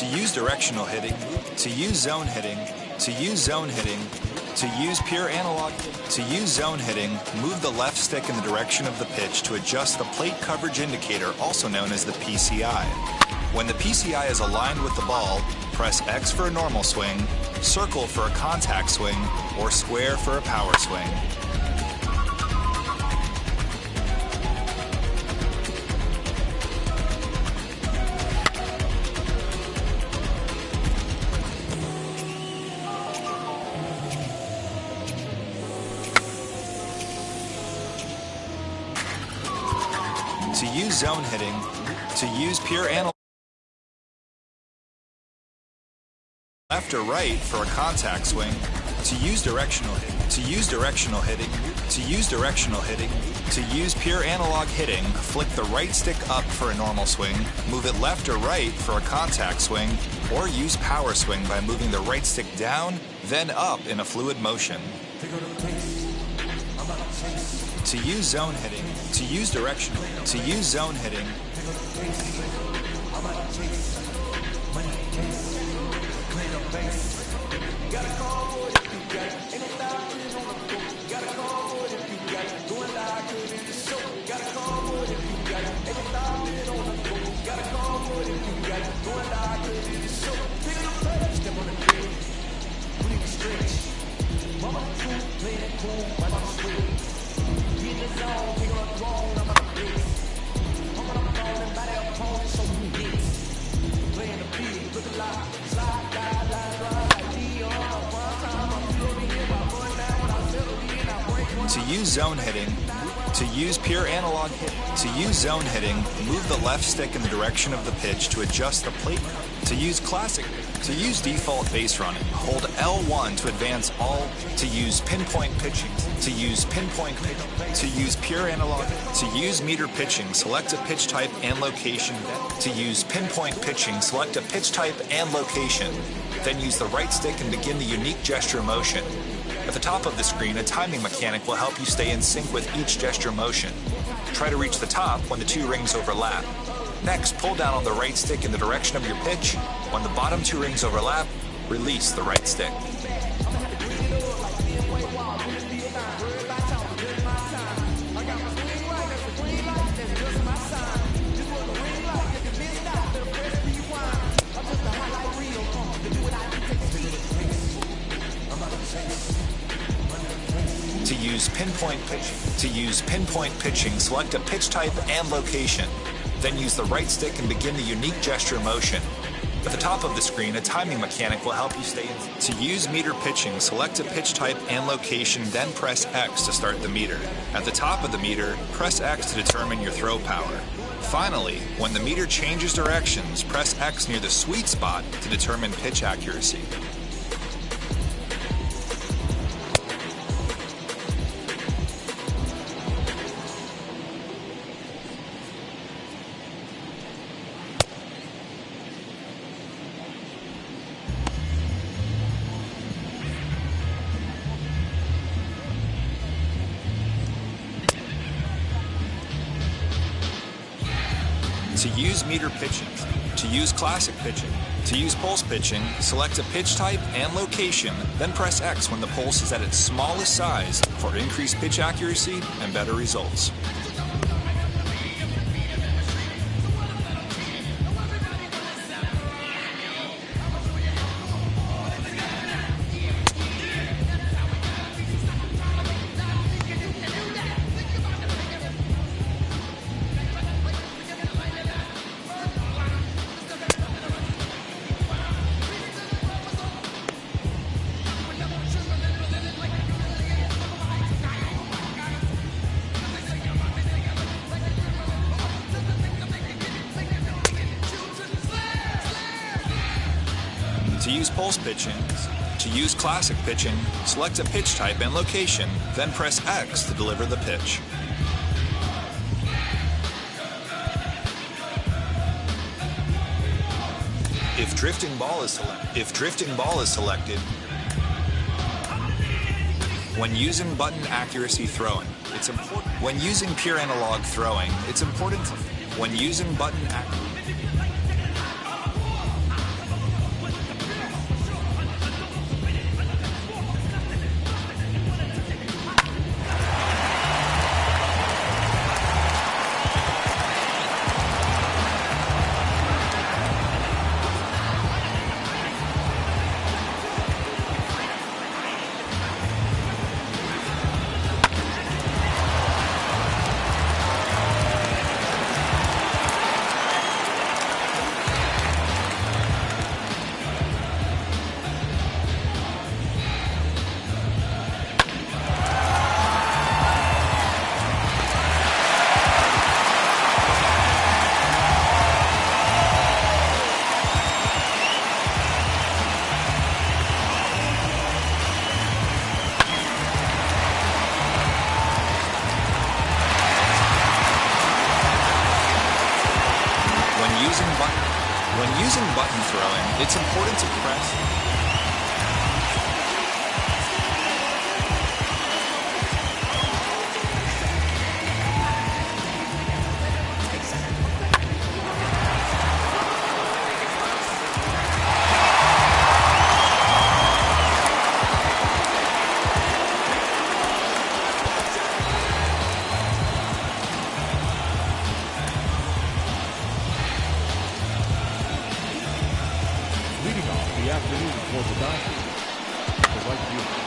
to use directional hitting, to use zone hitting, to use zone hitting, to use pure analog, to use zone hitting, move the left stick in the direction of the pitch to adjust the plate coverage indicator, also known as the PCI. When the PCI is aligned with the ball, press X for a normal swing, circle for a contact swing, or square for a power swing. To use zone hitting, to use pure analog, left or right for a contact swing, to use directional hitting, to use directional hitting, to use directional hitting, to use pure analog hitting, flick the right stick up for a normal swing, move it left or right for a contact swing, or use power swing by moving the right stick down, then up in a fluid motion. To use zone hitting, to use directional, to use zone hitting, to use zone hitting, to use pure analog hitting, to use zone hitting, move the left stick in the direction of the pitch to adjust the plate. To use classic, to use default base running, hold L1 to advance all, to use pinpoint pitching, to use pinpoint pitching, to use pure analog, to use meter pitching, select a pitch type and location, to use pinpoint pitching, select a pitch type and location, then use the right stick and begin the unique gesture motion. At the top of the screen, a timing mechanic will help you stay in sync with each gesture motion. Try to reach the top when the two rings overlap. Next, pull down on the right stick in the direction of your pitch. When the bottom two rings overlap, release the right stick. To use pinpoint pitching, to use pinpoint pitching, select a pitch type and location. Then use the right stick and begin the unique gesture motion. At the top of the screen, a timing mechanic will help you stay in. To use meter pitching, select a pitch type and location, then press X to start the meter. At the top of the meter, press X to determine your throw power. Finally, when the meter changes directions, press X near the sweet spot to determine pitch accuracy. To use meter pitching, to use classic pitching, to use pulse pitching, select a pitch type and location, then press X when the pulse is at its smallest size for increased pitch accuracy and better results. To use pulse pitching, to use classic pitching, select a pitch type and location, then press X to deliver the pitch. If drifting ball is selected, when using button accuracy throwing, it's important. When using pure analog throwing, it's important. When using button accuracy. When using button throwing, it's important to press. Leading off the afternoon for the Dodgers, the right fielder,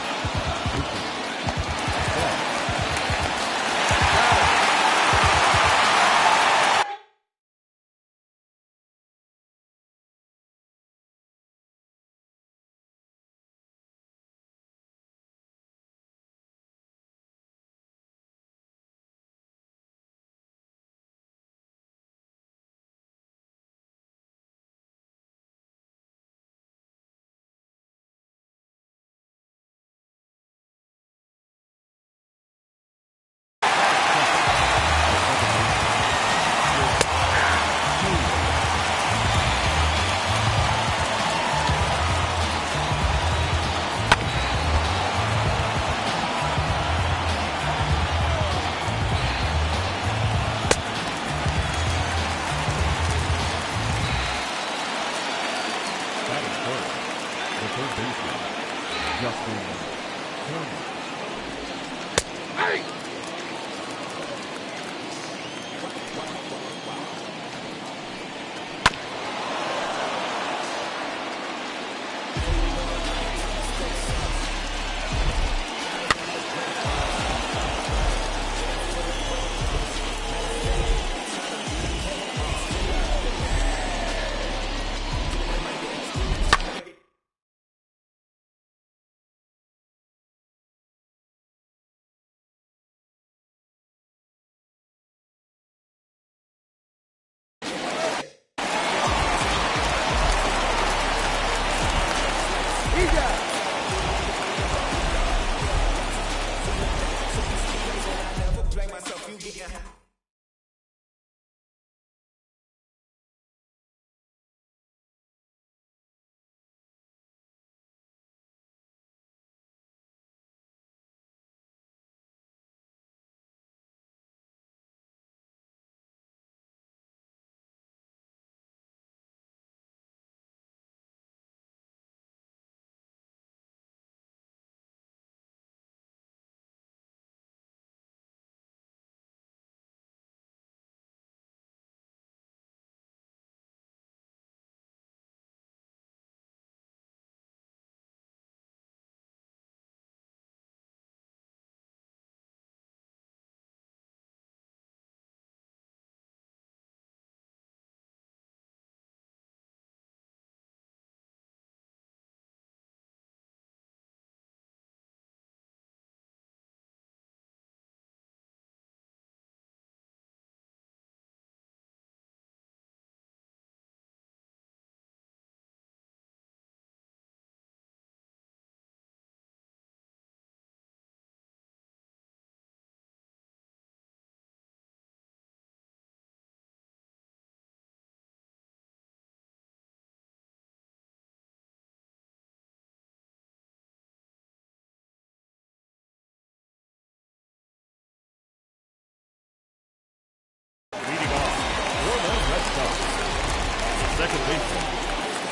second baseman,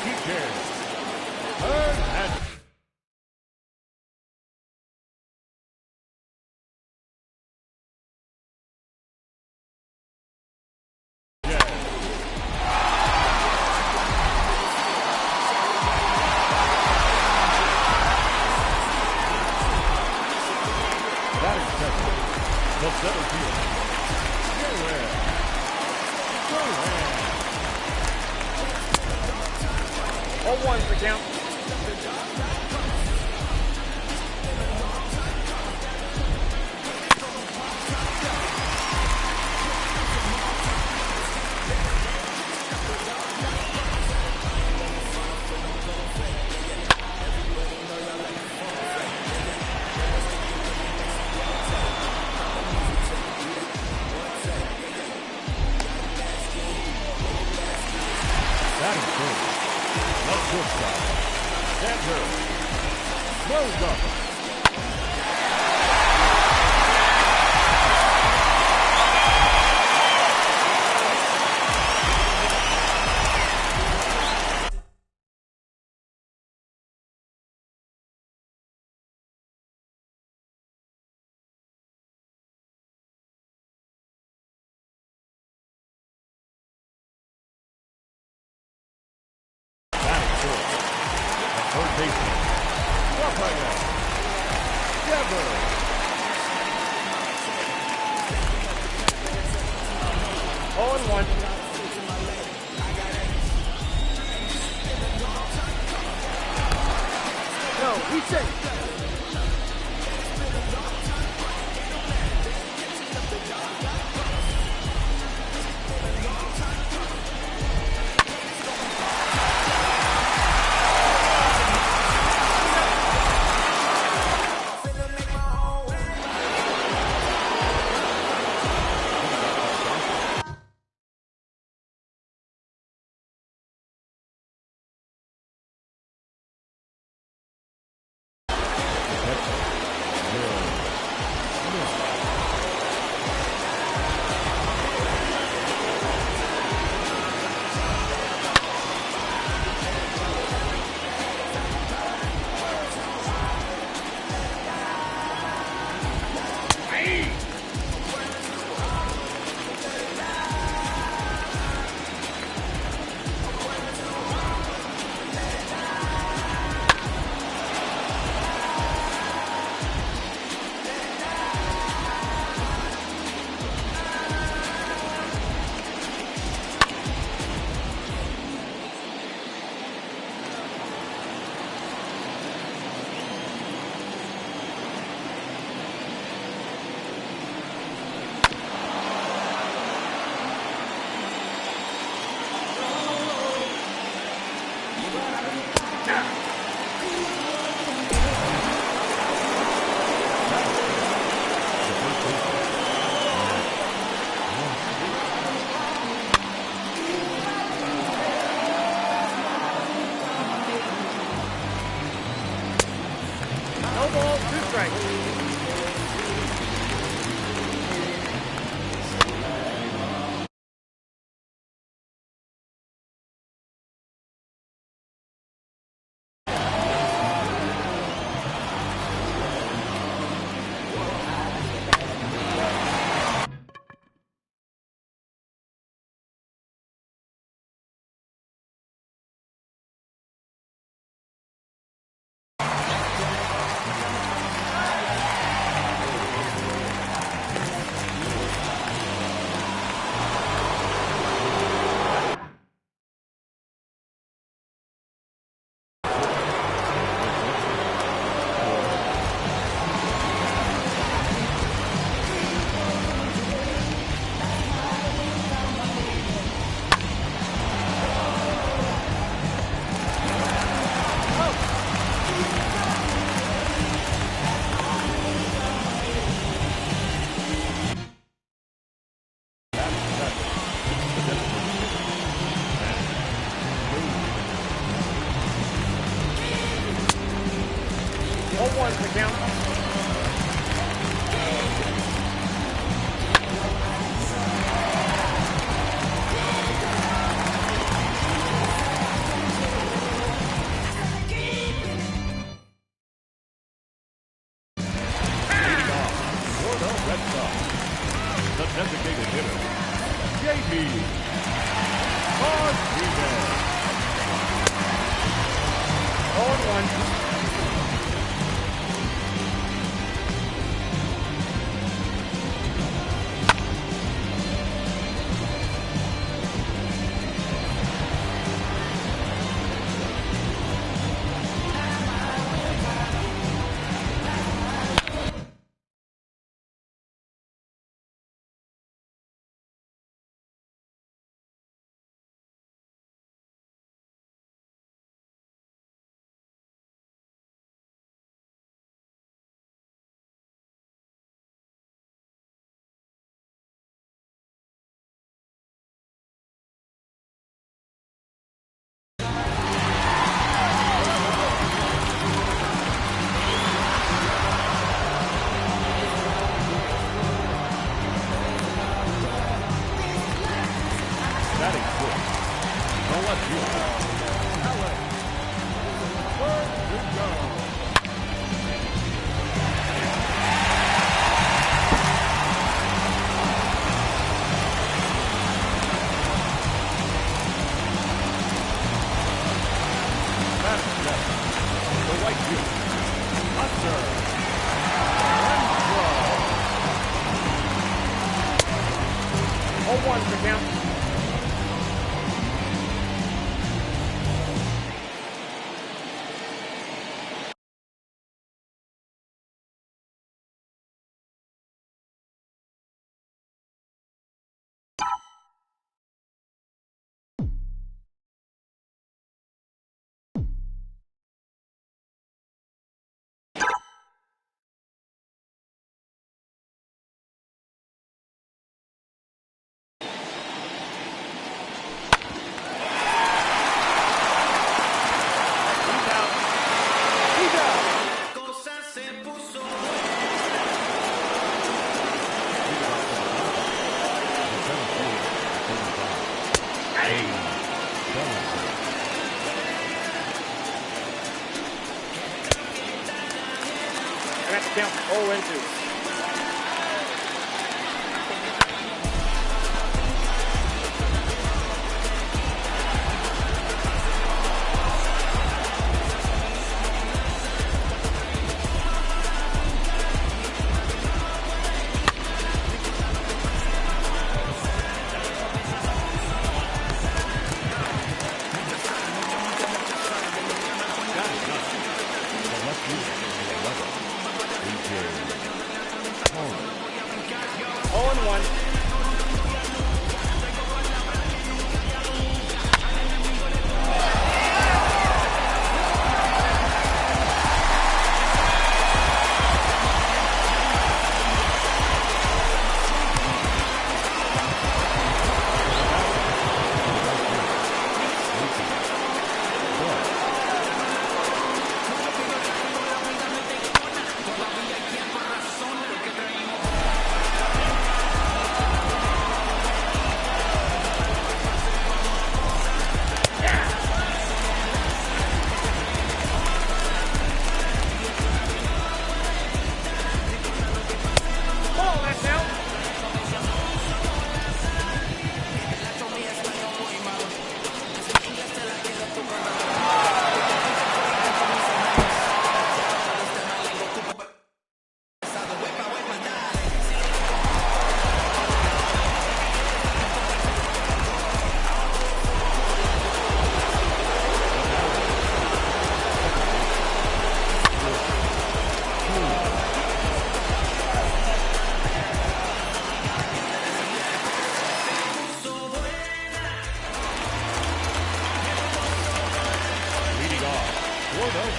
TJ Hernandez. Batting second, the center fielder, Joel. 0-1's the count. Batting baseman, Rafael Devers. 0-1. No, he's safe. No ball, 2 strikes. One to count. For the Red Sox, the designated hitter, J.B. Martinez. 0-1. 1's the count. That's count 0-2.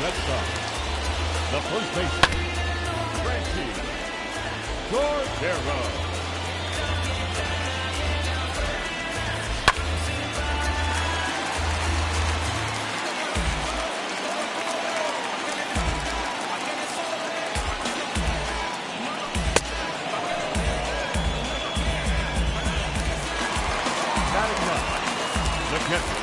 Red Sox, the first baseman, Frankie Cordero. Batting up, the catcher,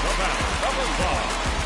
the batter, number 5.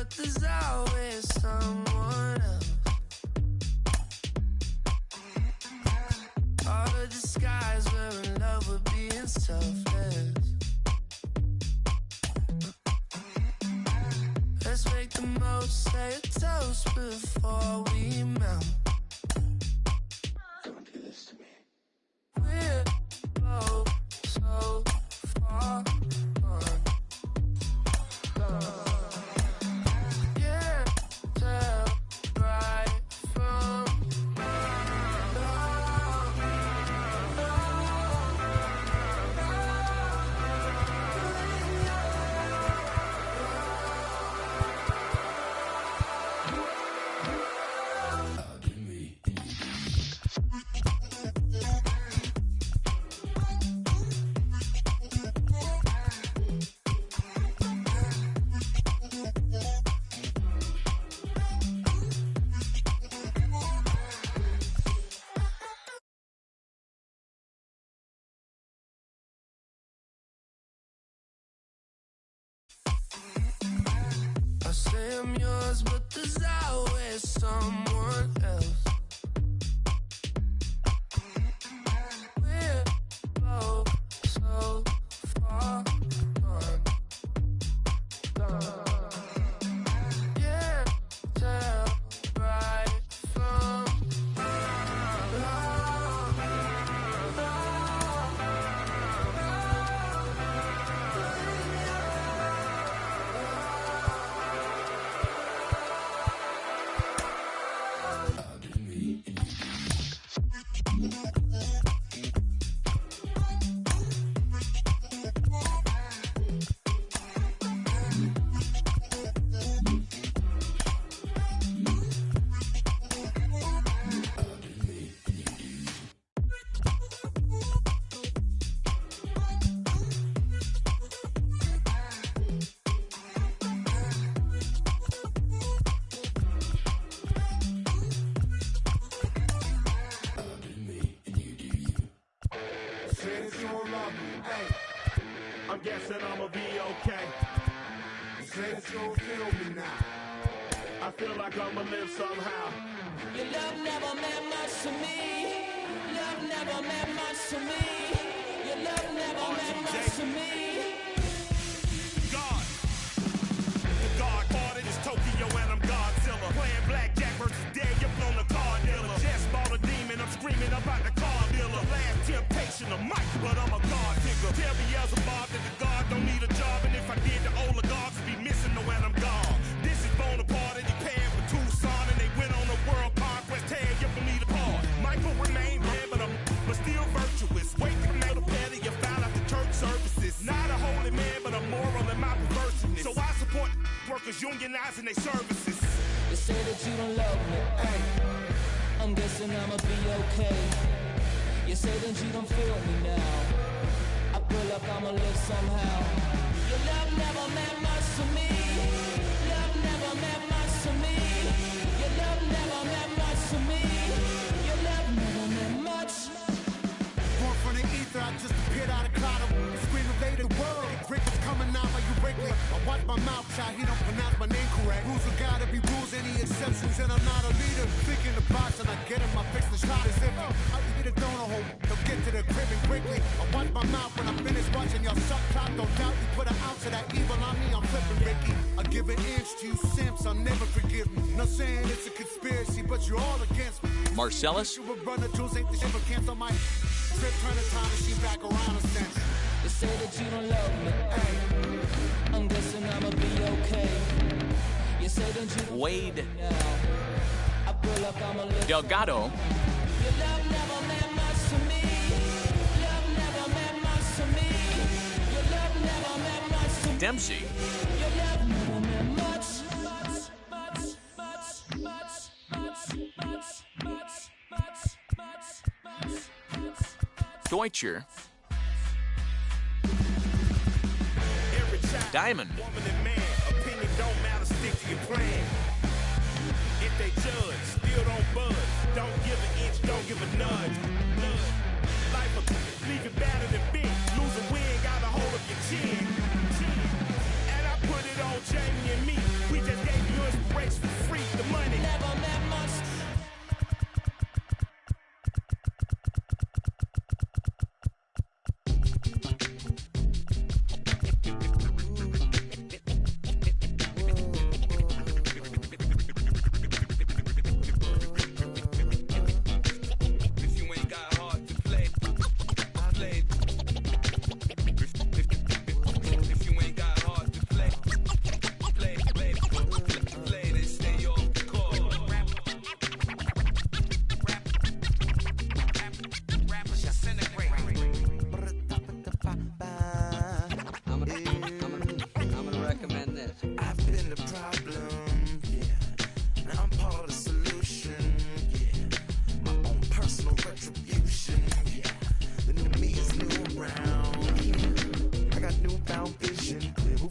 but there's always someone else. All the disguise we're in love with being selfless. Let's make the most, say a toast before we melt. Don't do this to me. We're both so far gone. Yeah, tell right from I say I'm yours, but there's always someone else. We're both so far gone. Yeah, tell right from Since you don't love me, hey, I'm guessing I'ma be okay. Since you don't feel me now, I feel like I'ma live somehow. your love never meant much to me. Love never meant much to me. Your love never meant much to me. God, the God parted is Tokyo and I'm Godzilla. Playing blackjack versus Daniel on the car dealer. Just bought a demon, I'm screaming about the car dealer. Last temptation of Mike, but I'm a God digger. Tell me as a Bob that the God don't need a job, and if I did, the oligarchs would be missing the when I'm gone. This is Bonaparte and he paired with Tucson, and they went on a world conquest. Tag you for me to part. Michael remained dead, but still virtuous. Wake from out of bed, you found out the church services. Not a holy man, but a moral in my perverseness. So I support workers unionizing their services. You say that you don't love me. Hey, I'm guessing I'ma be okay. You say that you don't feel me now. I feel like I'ma live somehow. Your love never meant much to me. Love never meant much to me. Your love never meant much to me. Your love never meant much. Born from the ether, I just appeared out of cloud. Scream invaded the world. Rick is coming out like you Wrigley. I watch my mouth shot, he don't pronounce my name correct. Rules are gotta be rules, any exceptions, and I'm not a leader. Think in the box and I get him, I fix the shot as if I'll eat a donut hole. They'll get to the crib and quickly. I watch my mouth when I finish watching y'all suck clock. Don't doubt you put an ounce of that evil on me, I'm flipping Ricky. I give an inch to you simps, I'll never forgive me. Not saying it's a conspiracy, but you're all against me. Marcellus? You would run the jewels, ain't the shit, but cancel my trip, turn the time machine back around a sense. You say that you don't love me. Hey, I'm guessing I'ma be okay. You say that you don't Wade feel me now. I feel like I'ma live Delgado, Your love never meant much to me. Love never meant much to me. Your love never meant much to me. Dempsey, Your love never meant much. Deutscher, every child, Diamond, woman and man, opinion don't matter, stick to your plan. If they judge, still don't budge. Don't give an inch, don't give a nudge. Life will leave you battered and bent. Lose a win, got a hold of your chin. And I put it on Jamie and me. We just gave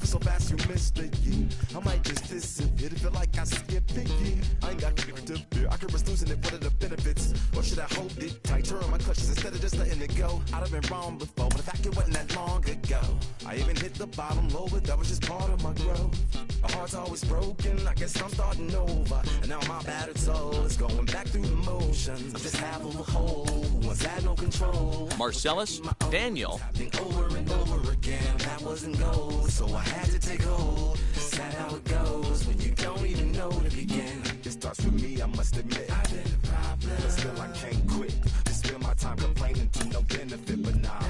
moving so fast you missed it, yeah. I might just disappear to feel like I skipped it, yeah. I ain't got to fear, I could risk losing it, what are the benefits? Or should I hold it tight, turn my clutches instead of just letting it go? I'd have been wrong before, but the fact it wasn't that long ago. I even hit the bottom low, but that was just part of my growth. My heart's always broken, I guess I'm starting over. And now my battered soul is going back through the motions. I'm just half of a whole, once had no control. Marcellus, Daniel. Think over and over again, that wasn't gold, so I had to take hold. Sad how it goes when you don't even know to begin. It starts with me, I must admit. I've been a problem, but still I can't quit. Just spend my time complaining to no benefit, but nah,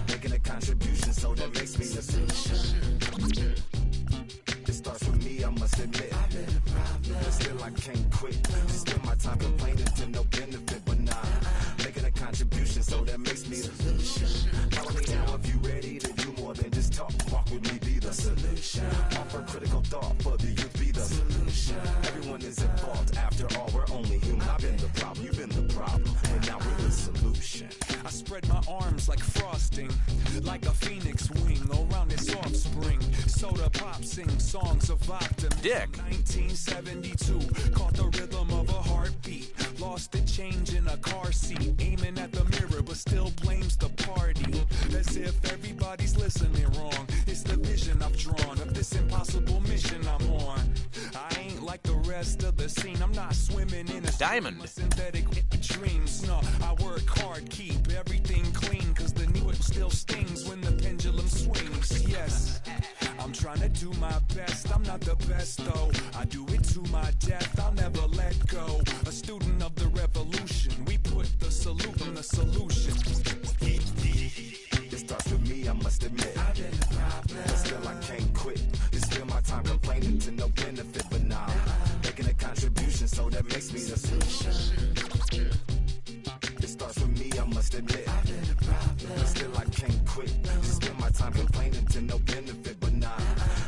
making a contribution, so that makes me a solution. It starts with me, I must admit. I've been a problem, but still I can't quit. Just spend my time complaining to no benefit, but nah, making a contribution, so that makes me a solution. Follow me now if you ready to do more than just talk. Walk with me, be the solution. Offer critical thought for the youth, be the solution. Everyone is at fault, after all, we're only human. I've been the problem, you've been the problem, and now we're the solution. I spread my arms like frosting, like a phoenix wing around its offspring. Soda pop sing songs of optimism. Dick. 1972, caught the rhythm of a heartbeat. Lost the change in a car seat, aiming at the mirror, but still blames the party. As if everybody's listening wrong. It's the vision I've drawn of this impossible mission I'm on. I ain't like the rest of the scene. I'm not swimming in a Diamond. synthetic dreams. No, I work hard, keep everything clean, cause the new it still stings when the pendulum swings. Yes, I'm trying to do my best. I'm not the best though. I do it to my death. I'll never let go. A student of the revolution. We put the salute in the solution. It starts with me, I must admit. I've been a problem, but still I can't quit. Just spend my time complaining to no benefit, but nah, making a contribution, so that makes me the solution. It starts with me, I must admit. I've been a problem, but still I can't quit. Just spend my time complaining to no benefit, but nah,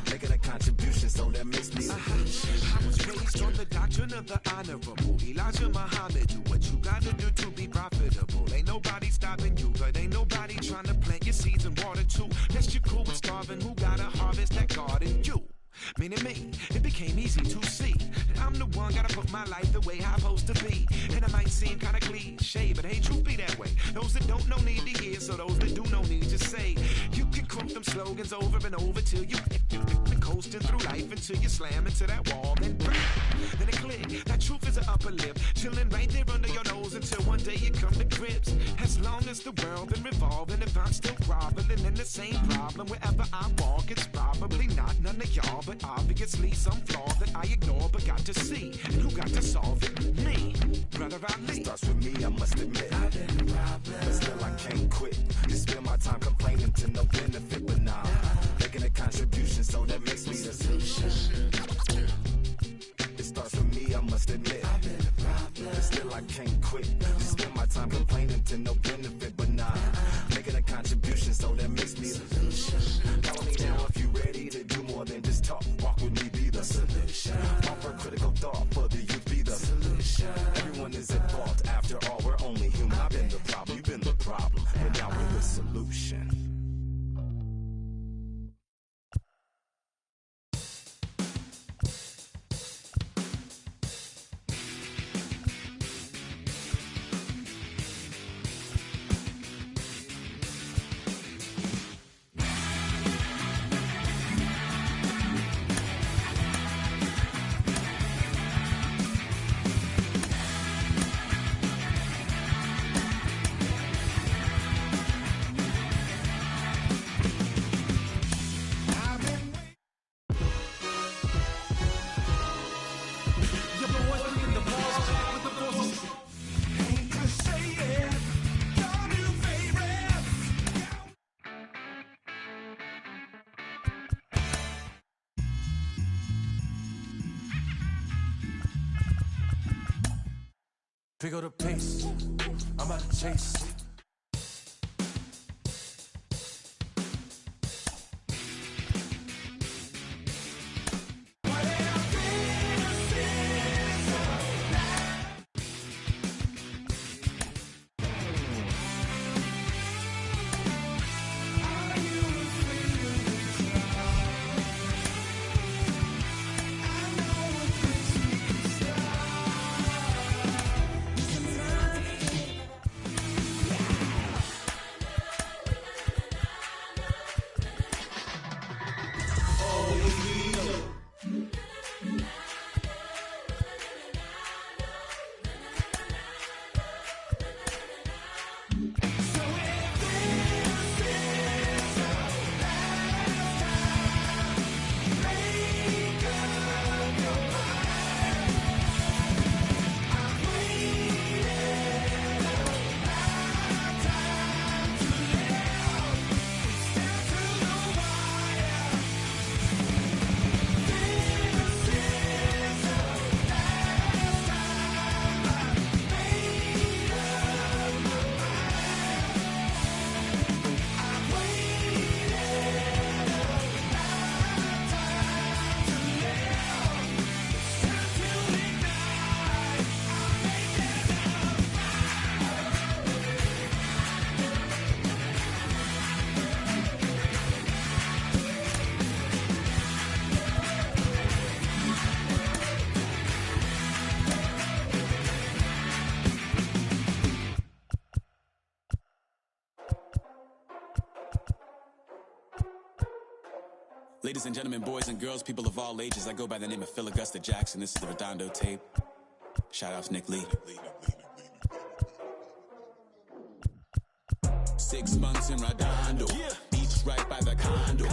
making a contribution, so that makes me the solution. I was raised on the doctrine of the honorable Elijah Muhammad. Do what you gotta do to be profitable. Ain't nobody stopping you, but ain't nobody trying to plant your seeds and water too. Unless you're cool with starving, who gotta harvest that garden? You. Meaning me, it became easy to see that I'm the one gotta put my life the way I'm supposed to be. And it might seem kinda cliche, but hey, truth be that way. Those that don't know need to hear, so those that do know need to say. You can quote them slogans over and over till you coasting through life until you slam into that wall, then bang, then it click. That truth is an upper lip, chilling right there under your nose until one day you come to grips. As long as the world been revolving, if I'm still groveling in the same problem wherever I walk, it's probably not none of y'all, but obviously some flaw that I ignore but got to see. And who got to solve it? Me, Brother Ali. It starts with me, I must admit. I've been a problem, but still I can't quit. Just spend my time complaining to no benefit, but nah, making a contribution, so that makes me the solution. It starts with me, I must admit. I've been a problem, but still I can't quit. Just spend my time complaining to no benefit, but nah, making a contribution, so that makes me the solution. Follow me now if you ready to do more than just talk. Walk with me, be the solution. Offer critical thought for the youth, be the solution. Everyone is at fault, after all, we're only human. I've been the problem, you've been the problem, and now we're the solution. Pick up the pace, I'm about to chase. Ladies and gentlemen, boys and girls, people of all ages, I go by the name of Phil Augusta Jackson. This is the Redondo tape. Shout out to Nick Lee. 6 months in Redondo, beach right by the condo.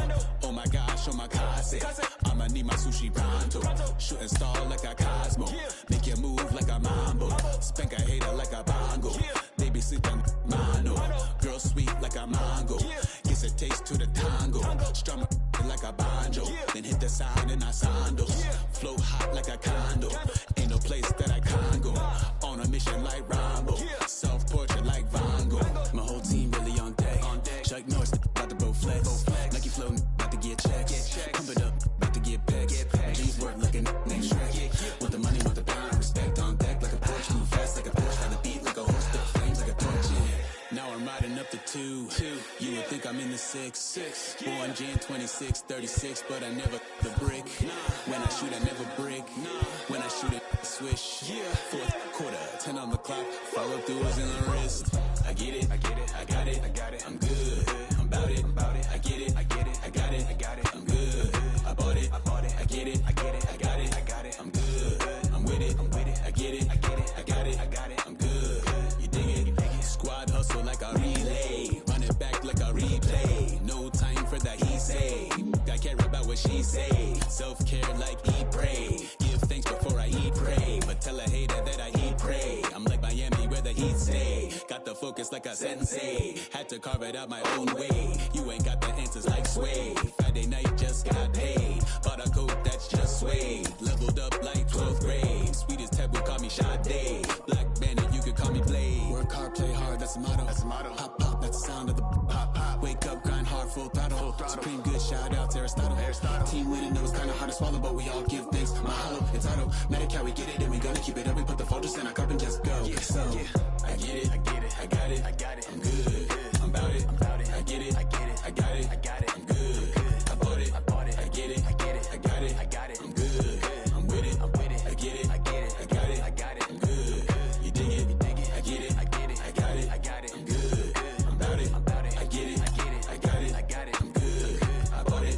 Oh my gosh, oh my kase, I'ma need my sushi pronto. Shooting star like a Cosmo, make you move like a mambo. Spank a hater like a bongo. They be sleeping mano, girl sweet like a mango. Gets a taste to the tango, strum like a banjo. Then hit the sign in our sandals. Flow hot like a condo, ain't no place that I can't go. On a mission like Rambo, self-portrait like Van Gogh. My whole team really on deck. Chuck Norris about to bow flex. Nike flow about to get checks. Pump it up, about to get bags. G's work like a next Shrek. Want the money, want the power, respect on deck like a Porsche. Move fast like a Porsche, got the beat like a horse, the flames like a torch. Yeah. Now I'm riding up the 2. You would think I'm in the 6. Born Jan 26, 36, but I never the brick. When I shoot, I never break. When I shoot, I swish. 4th quarter, 10 on the clock. Follow through is in the wrist. I get it, I got it, I'm good, I'm about it, I get it, I got it, I'm good, I bought it, I get it, I got it, I'm good, I'm with it, I get it, I got it, I'm good, you dig it, squad hustle like a relay, run it back like a replay, no time for that he say, I care about what she say, self-care like eat, pray, give thanks before I eat, pray, but tell a hater that I eat, pray, I'm like Miami where the heat stay, got the focus like a sensei, had to carve it out my own way, you ain't got the answers like Sway, Friday night just got paid, bought a coat that's just suede, leveled up like 12th grade, sweetest taboo call me Sade, Black Bandit you could call me Blade, work hard play hard that's the motto, pop pop that's the sound of the pop pop, wake up grind hard full throttle, supreme good shout out to Aristotle, team winning it was kinda hard to swallow but we all give thanks, mahalo, it's auto, Medi-Cal we get it and we gonna keep it up, we put the folders in our cup and just go, so, I get it, I got it, I'm good, I'm about it, I get it, I got it, I'm good, I bought it, I get it, I got it, I'm good, I'm with it, I get it, I got it, I'm good, you dig it, I get it, I got it, I'm good, I'm about it, I get it, I got it, I'm good,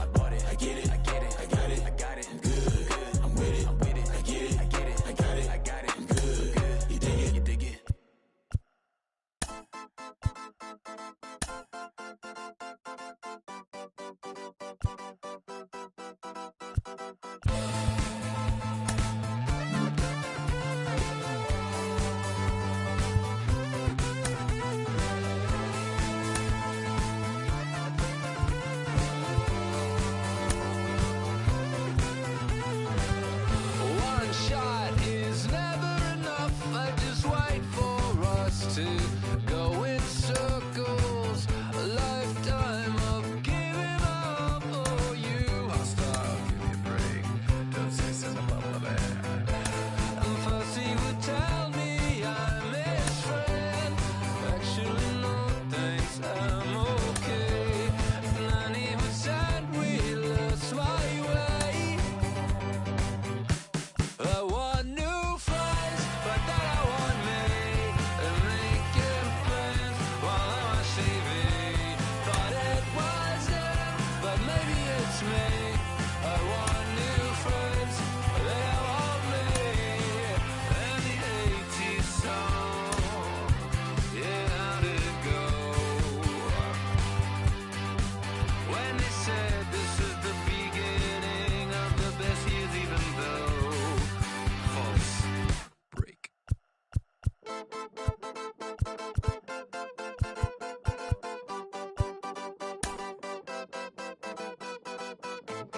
I bought it, I get it, I got it, I'm good, I'm with it, I get it, I got it, I'm good, you dig it. One shot is never enough. I just wait for us to go in circles. A lifetime of giving up. Oh, you hostile, give me a break. Don't say something about my bad. And first he would tell me I'm his friend. Actually, no thanks, I'm okay. And then he would send we lost my way. I want new friends, but then I want me. And making friends while I'm on TV. Thought it was them, but maybe it's me. I want new friends, but they don't want me. And the 80s song, yeah, how did it go? When they said this is the beginning of the best years, even though false break.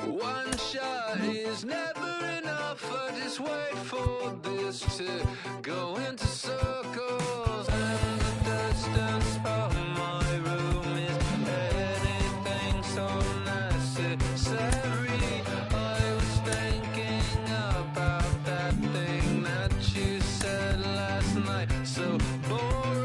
One shot is never enough. I just wait for this to go into circles. And the distance from my room is anything so necessary. I was thinking about that thing that you said last night. So boring.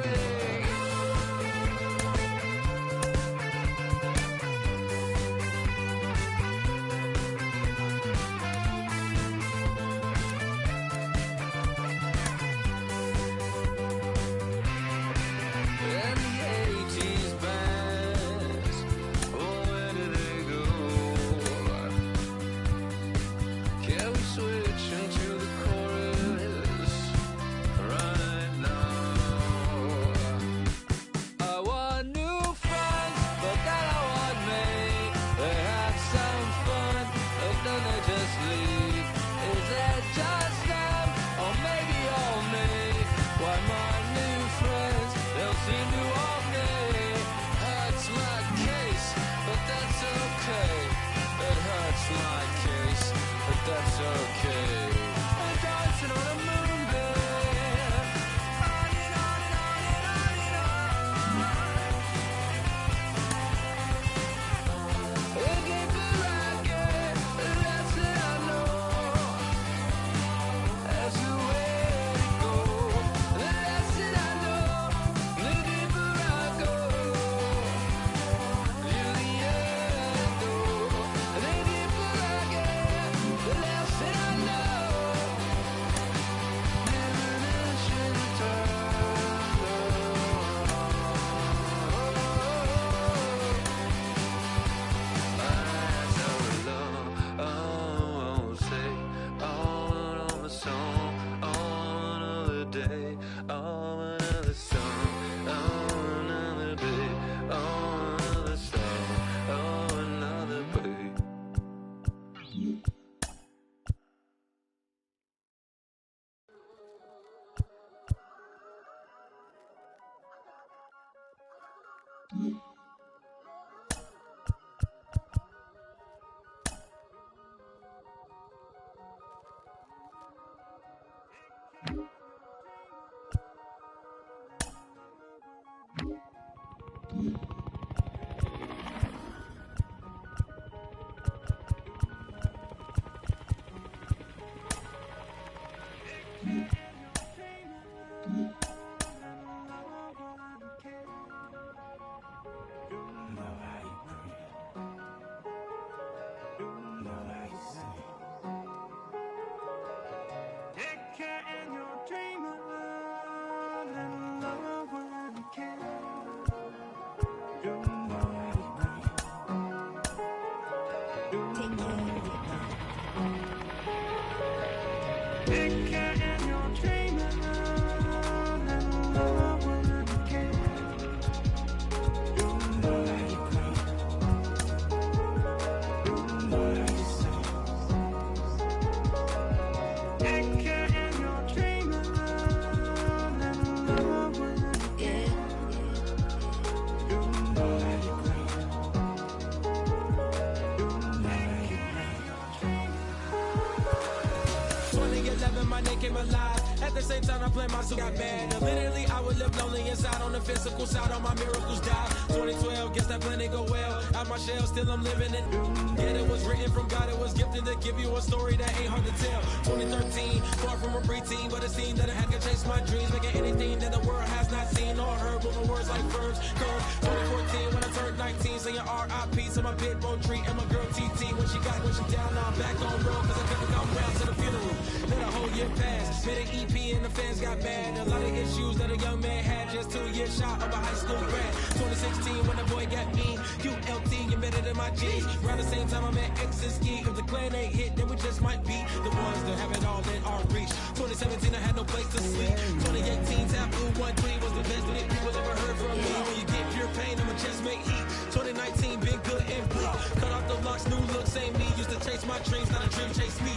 okay. I'm dancing on a moonbeam. On and on and on and on and on. Looking for rocket, that's what I know. That's the way it goes. That's what I know. Looking for rocket. Came alive. At the same time, I planned my suit got bad. Literally, I would live lonely inside. On the physical side, all my miracles died. 2012, guess that plan didn't go well. Out my shell, still I'm living it. Yet it was written from God, it was gifted to give you a story that ain't hard to tell. 2013, far from a preteen, but it seemed that I had to chase my dreams, making anything that the world has not seen or heard. Moving words like verbs, curves. 2014, when I turned 19, saying R.I.P. to my pit bull tree and my girl TT. When she down, now I'm back on road, cause I couldn't come round to the funeral. Let a whole year pass, made an EP and the fans got mad. A lot of issues that a young man had, just 2 years shot of a high school grad. 2016, when the boy got me, QLT embedded in my G's. Around the same time I met X and Ski. If the clan ain't hit, then we just might be the ones that have it all in our reach. 2017, I had no place to sleep. 2018, Taboo 120 was the best that people ever heard from me. When you get pure pain, I'ma just make heat. 2019, been good and bleak. Cut off the locks, new look, same me. Used to chase my dreams, not a dream chase me.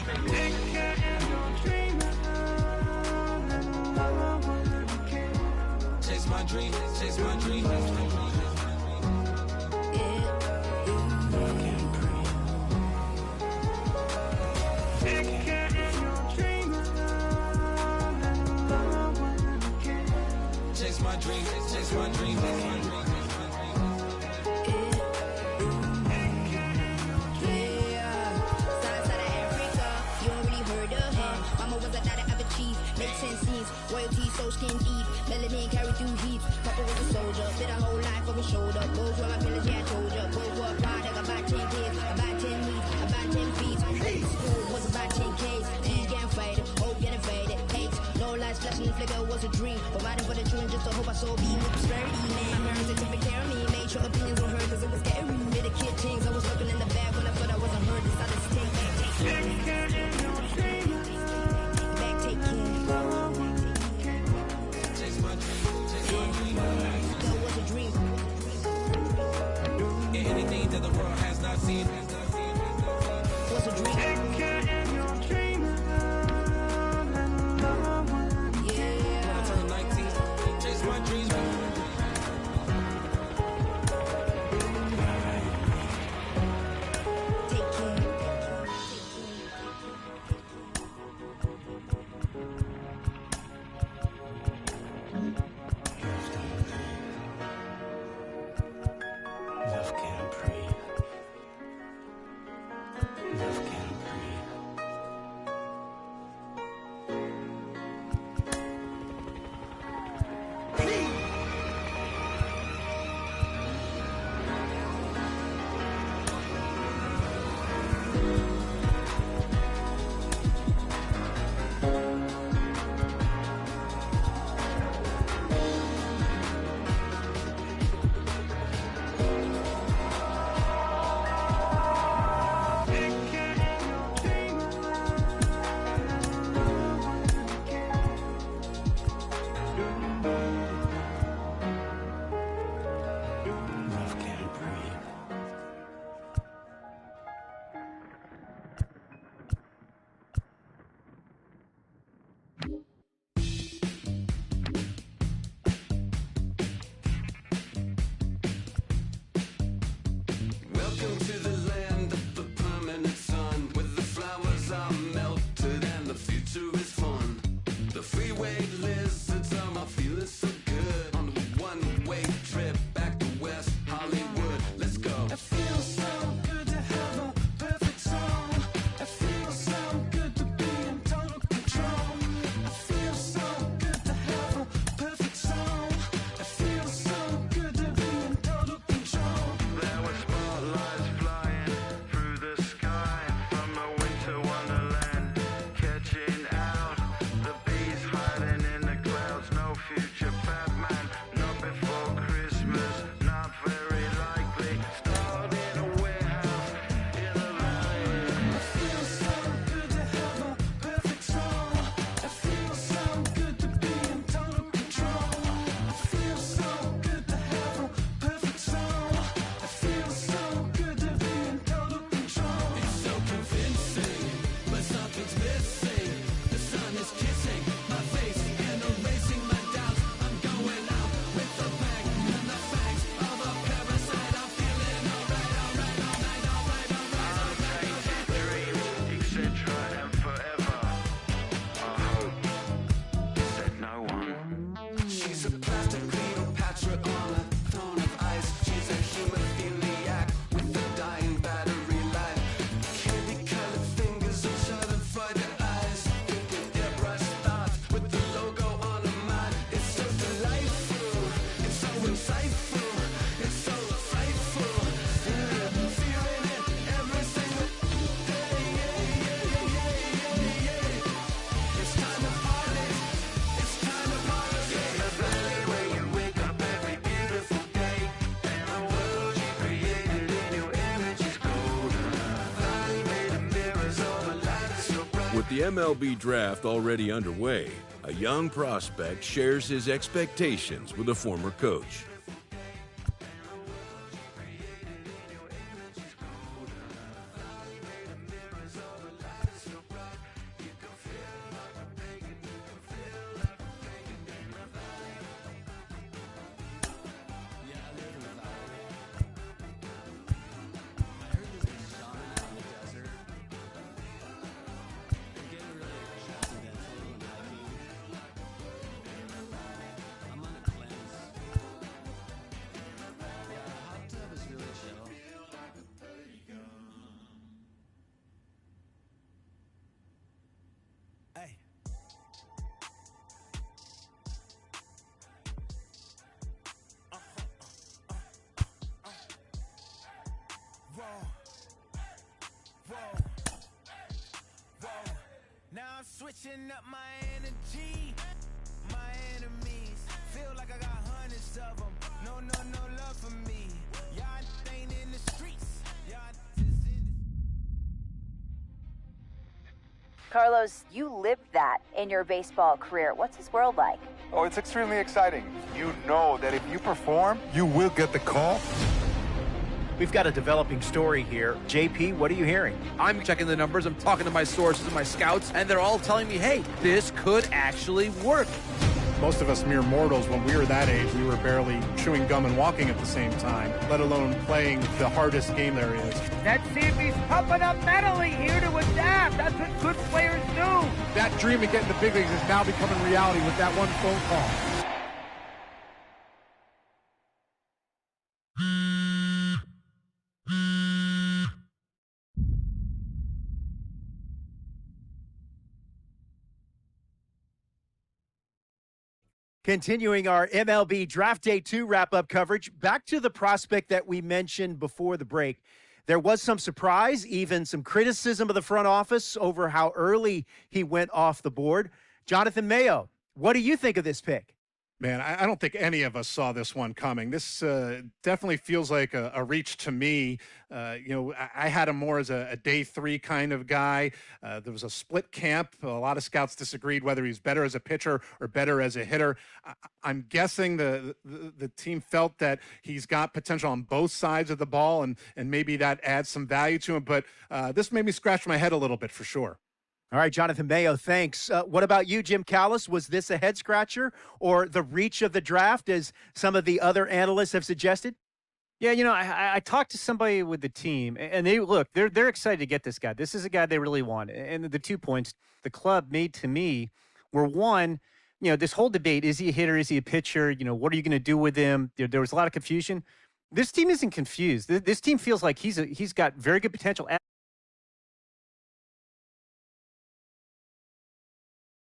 Chase my dream, chase my dream. Chase my dream, chase my dream, chase my dream. Royalty, so skin deep. Melanin carry through heat. Papa was a soldier, did a whole life on his shoulder. Both were my pillars, yeah, I told ya. Both were proud, I got about 10 kids, about 10 weeks, about 10 feet. Hey, school was about 10 Ks. These getting faded, hope getting faded. Hates, no lights flashing, flicker was a dream. Providing for the children just to hope I saw beam with prosperity, man. My parents had taken care of me, made sure opinions were heard, cause it was scary. Made a kid things, I was looking in the back when I thought I wasn't heard. Decided to take care. Back, take care. Anything that the world has not seen. What's a dream? When I turn 19, chase my dreams. Take care. With the MLB draft already underway, a young prospect shares his expectations with a former coach. Switching up my energy, my enemies feel like I got hundreds of them. No love for me. Y'all ain't in the streets. Y'all just in Carlos, you lived that in your baseball career. What's this world like? Oh, it's extremely exciting. You know that if you perform, you will get the call. We've got a developing story here. JP, what are you hearing? I'm checking the numbers. I'm talking to my sources and my scouts, and they're all telling me, hey, this could actually work. Most of us mere mortals, when we were that age, we were barely chewing gum and walking at the same time, let alone playing the hardest game there is. Let's see if he's pumping up mentally here to adapt. That's what good players do. That dream of getting the big leagues is now becoming reality with that one phone call. Continuing our MLB Draft Day 2 wrap-up coverage, back to the prospect that we mentioned before the break. There was some surprise, even some criticism of the front office over how early he went off the board. Jonathan Mayo, what do you think of this pick? Man, I don't think any of us saw this one coming. This definitely feels like a reach to me. I had him more as a day 3 kind of guy. There was a split camp. A lot of scouts disagreed whether he's better as a pitcher or better as a hitter. I'm guessing the team felt that he's got potential on both sides of the ball, and maybe that adds some value to him. But this made me scratch my head a little bit for sure. All right, Jonathan Mayo, thanks. What about you, Jim Callis? Was this a head-scratcher or the reach of the draft, as some of the other analysts have suggested? Yeah, I talked to somebody with the team, and they're excited to get this guy. This is a guy they really want. And the 2 points the club made to me were, one, this whole debate, is he a hitter, is he a pitcher? What are you going to do with him? There was a lot of confusion. This team isn't confused. This team feels like he's got very good potential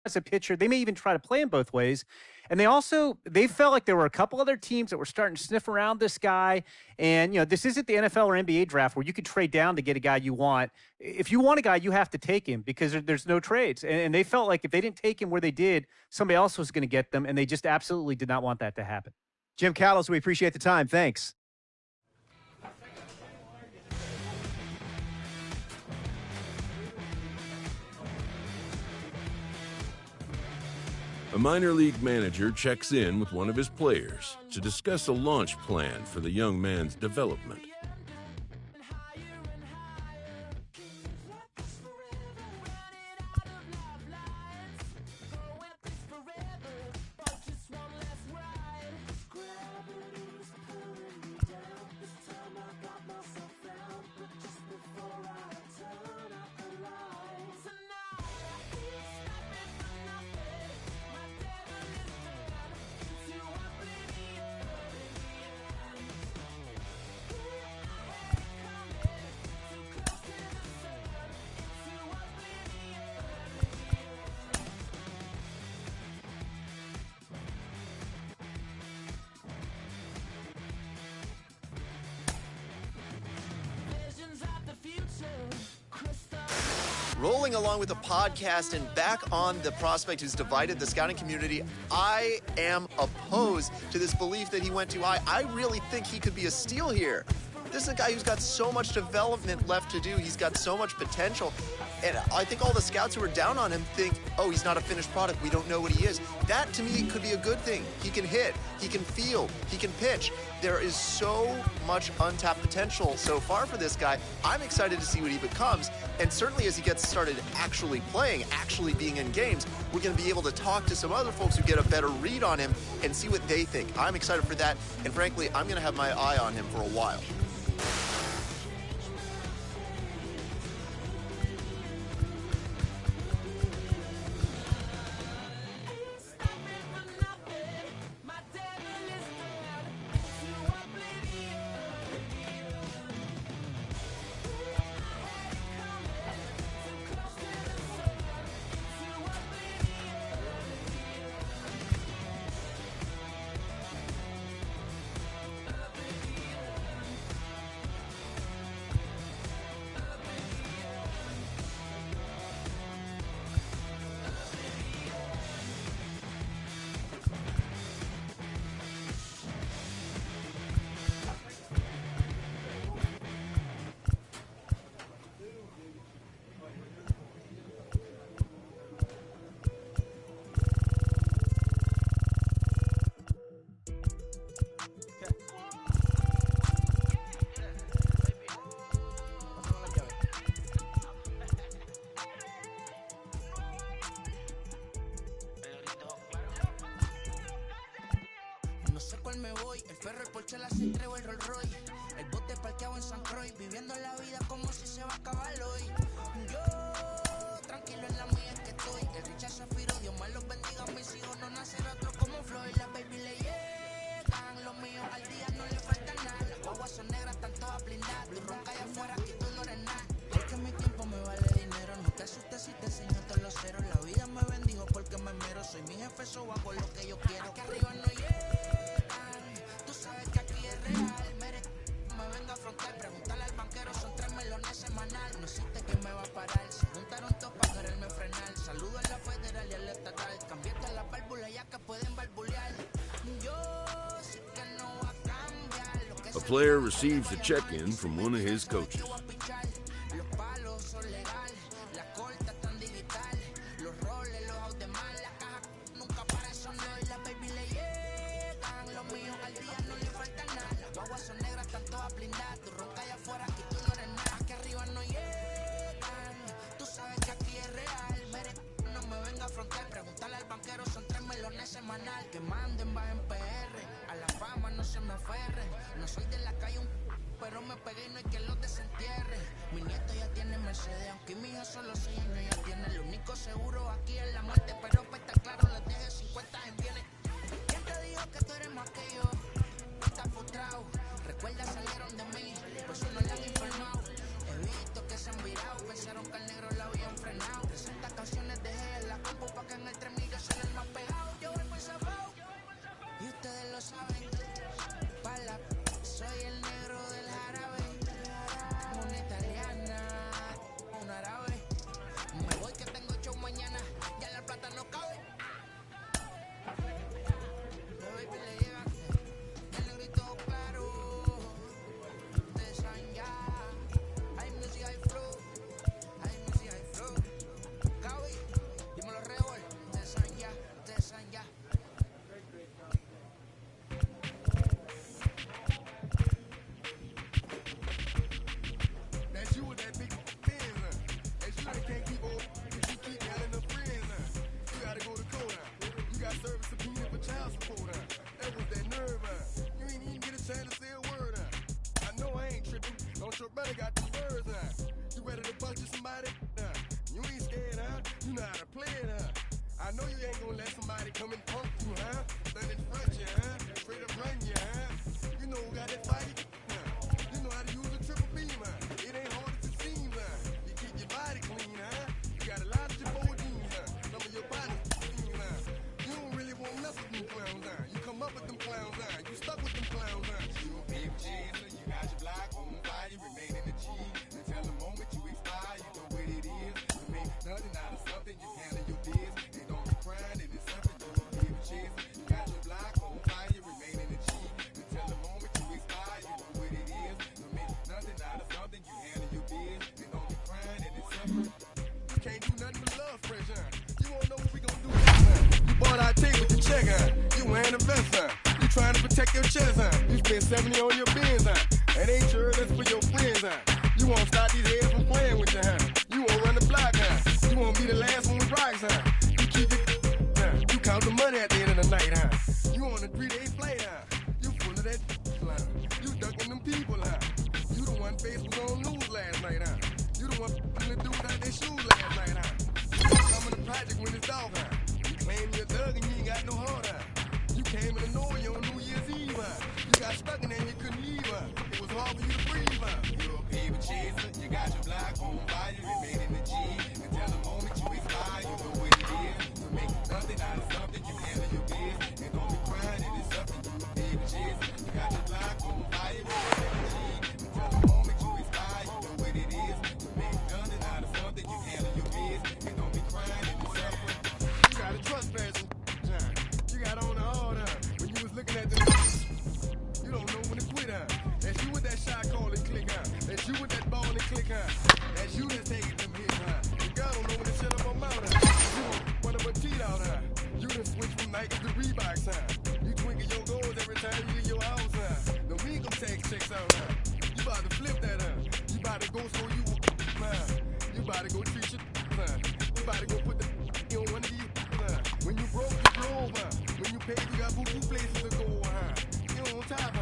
as a pitcher. They may even try to play him both ways. And they felt like there were a couple other teams that were starting to sniff around this guy. And, this isn't the NFL or NBA draft where you could trade down to get a guy you want. If you want a guy, you have to take him because there's no trades. And they felt like if they didn't take him where they did, somebody else was going to get them. And they just absolutely did not want that to happen. Jim Callis, we appreciate the time. Thanks. A minor league manager checks in with one of his players to discuss a launch plan for the young man's development. Rolling along with the podcast and back on the prospect who's divided the scouting community, I am opposed to this belief that he went too high. I really think he could be a steal here. This is a guy who's got so much development left to do. He's got so much potential. And I think all the scouts who are down on him think, oh, he's not a finished product. We don't know what he is. That, to me, could be a good thing. He can hit. He can field. He can pitch. There is so much untapped potential so far for this guy. I'm excited to see what he becomes. And certainly as he gets started actually playing, actually being in games, we're going to be able to talk to some other folks who get a better read on him and see what they think. I'm excited for that. And frankly, I'm going to have my eye on him for a while. No sé cuál me voy, el ferro, el Porsche, la Citre o el Rolls Royce. El bote parqueado en San Croix, viviendo la vida como si se va a acabar hoy. Yo, tranquilo en la mía es que estoy. El Richard Zafiro, Dios más los bendiga, mis hijos no nacerá otro como Floyd. Las baby le llegan, los míos al día no le falta nada. Las guaguas son negras, están todas blindadas. Tu ronca allá afuera, aquí tú no eres nada. Porque mi tiempo me vale dinero, no te asustes si te enseño todos los ceros. La vida me bendijo porque me mero, soy mi jefe, so hago lo que yo quiero. Aquí arriba no llegan, tú sabes que aquí es real. Me vengo a afrontar, preguntarle al banquero, son 3 melones semanal. No existe quien me va a parar, se juntaron todos para quererme frenar. Saludo a la federal y a la estatal, cambiaste las válvulas ya que pueden barbulear. Yo sé que no va a cambiar lo que A player receives a check-in from one of his coaches. los palos son legales, las cortas tan digital, los roles, los automás, la caja nunca para sonar y las baby le llegan, los míos al día no le falta nada, las guaguas son negras, están todas blindadas, tu ronca allá afuera, aquí tú no eres nada, aquí arriba no llegan, tú sabes que aquí es real, no me venga a afrontar, preguntarle al banquero, son 3 melones semanal, que manden, bajen PR, a la fama no se me aferren, no soy de la calle pero me pegué y no hay quien los desentierre. Mi nieto ya tiene Mercedes, aunque mi hija solo 6 años ya tiene. Lo único seguro aquí es la muerte, pero para estar claro les deje 50 en bienes. ¿Quién te dijo que tú eres más que yo? Estás frustrado, recuerda salieron de mí, por eso no le han informado. He visto que se han virado, pensaron que al negro lo habían frenado. 60 canciones dejé en la compu pa' que en el 3000 yo soy el más pegado. Yo vengo ensafado, y ustedes lo saben. Pala, soy el negro del árabe, una italiana, un árabe. Me voy que tengo show mañana, ya la plata no cabe. Los baby le llegan, el negrito claro. Ustedes saben ya, hay music, hay flow, hay music, hay flow. Cabe, dímelo Rebol, ustedes saben ya, ustedes saben ya. That's you with that big Benz, That's you that can't keep on, cause you keep yelling the friends, You gotta go to court, You got service subpoena for child support, That was that nerve, You ain't even get a chance to say a word, I know I ain't tripping, don't your brother got these words, You ready to bust you somebody, You ain't scared, You know how to play it, I know you ain't gonna let somebody come and punk you, Stand in front you, Straight up run you, You know who got that fight, You know how to use a triple beam, It ain't hard as it seems, You keep your body clean, You got a lot of your jeans, Some of your body clean, You don't really want nothing with them clowns, You come up with them clowns, You stuck with them clowns, You a big cheese, you got your block on fire, you remain in the cheese. Until the moment you expire, you know what it is. You make nothing out of something, you handle your biz. They don't be crying, it is something you a big cheese. You got your block on fire, you remain in the cheese. Until the moment you expire, you know what it is. You make check, you wearing a vest, you trying to protect your chest, you spend 70 on your bins, and ain't sure that's for your friends, you won't stop these heads from playing with you, you won't run the block, you won't be the last one with rocks, you keep it, you count the money at the end of the night, you on a 3-day flight, you full of that, you ducking them people, you the one face was on news last night, you the one the dudes out their shoes last night, come in the project when it's dark, you claim you're a thug and you ain't got no heart, you came in the North on New Year's Eve, you got stuck in there and you couldn't leave, it was hard for you to breathe, you're a paper chaser, you got your block on fire, you remain in the G, until the moment you expire, you know what it is, to make nothing out of something, you handle your biz, and don't be crying, it is something, you a paper chaser, you got your block on fire, you remain in the G, until the moment you expire, you know what it is, to make nothing out of something, you handle your biz, and don't be crying, it is something, you got a trust person, you got on the hard, when you was looking at the you don't know when to quit, that's you with that shot call and click, that's you with that ball and click, that's you that's taking them hits, the girl don't know when to shut up her mouth, you want to teeth out, you done switch from Nike to Reeboks, you twinkle your goals every time you leave your house, the week them tax checks out, you about to flip that, you about to go so you about to go treat your, you about to go put the on one of these, when you broke, you drove, when you paid, you got boo-boo places to go, you on top,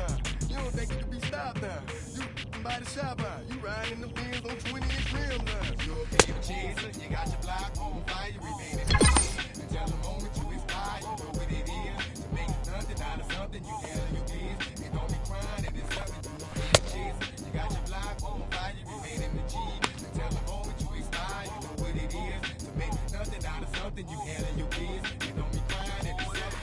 you don't think you can be stopped, you by the shop, you riding in the Benz on 20 inch rims, you're a paper chaser, you got your block on fire, you remain in the G, until the moment you expire, you know what it is, to make nothing out of something, you handle your biz, and don't be crying, it is something, you're a paper chaser, you got your block on fire, you remain in the G, until the moment you expire, you know what it is, to make nothing out of something, you handle your biz, and don't be crying, it is something.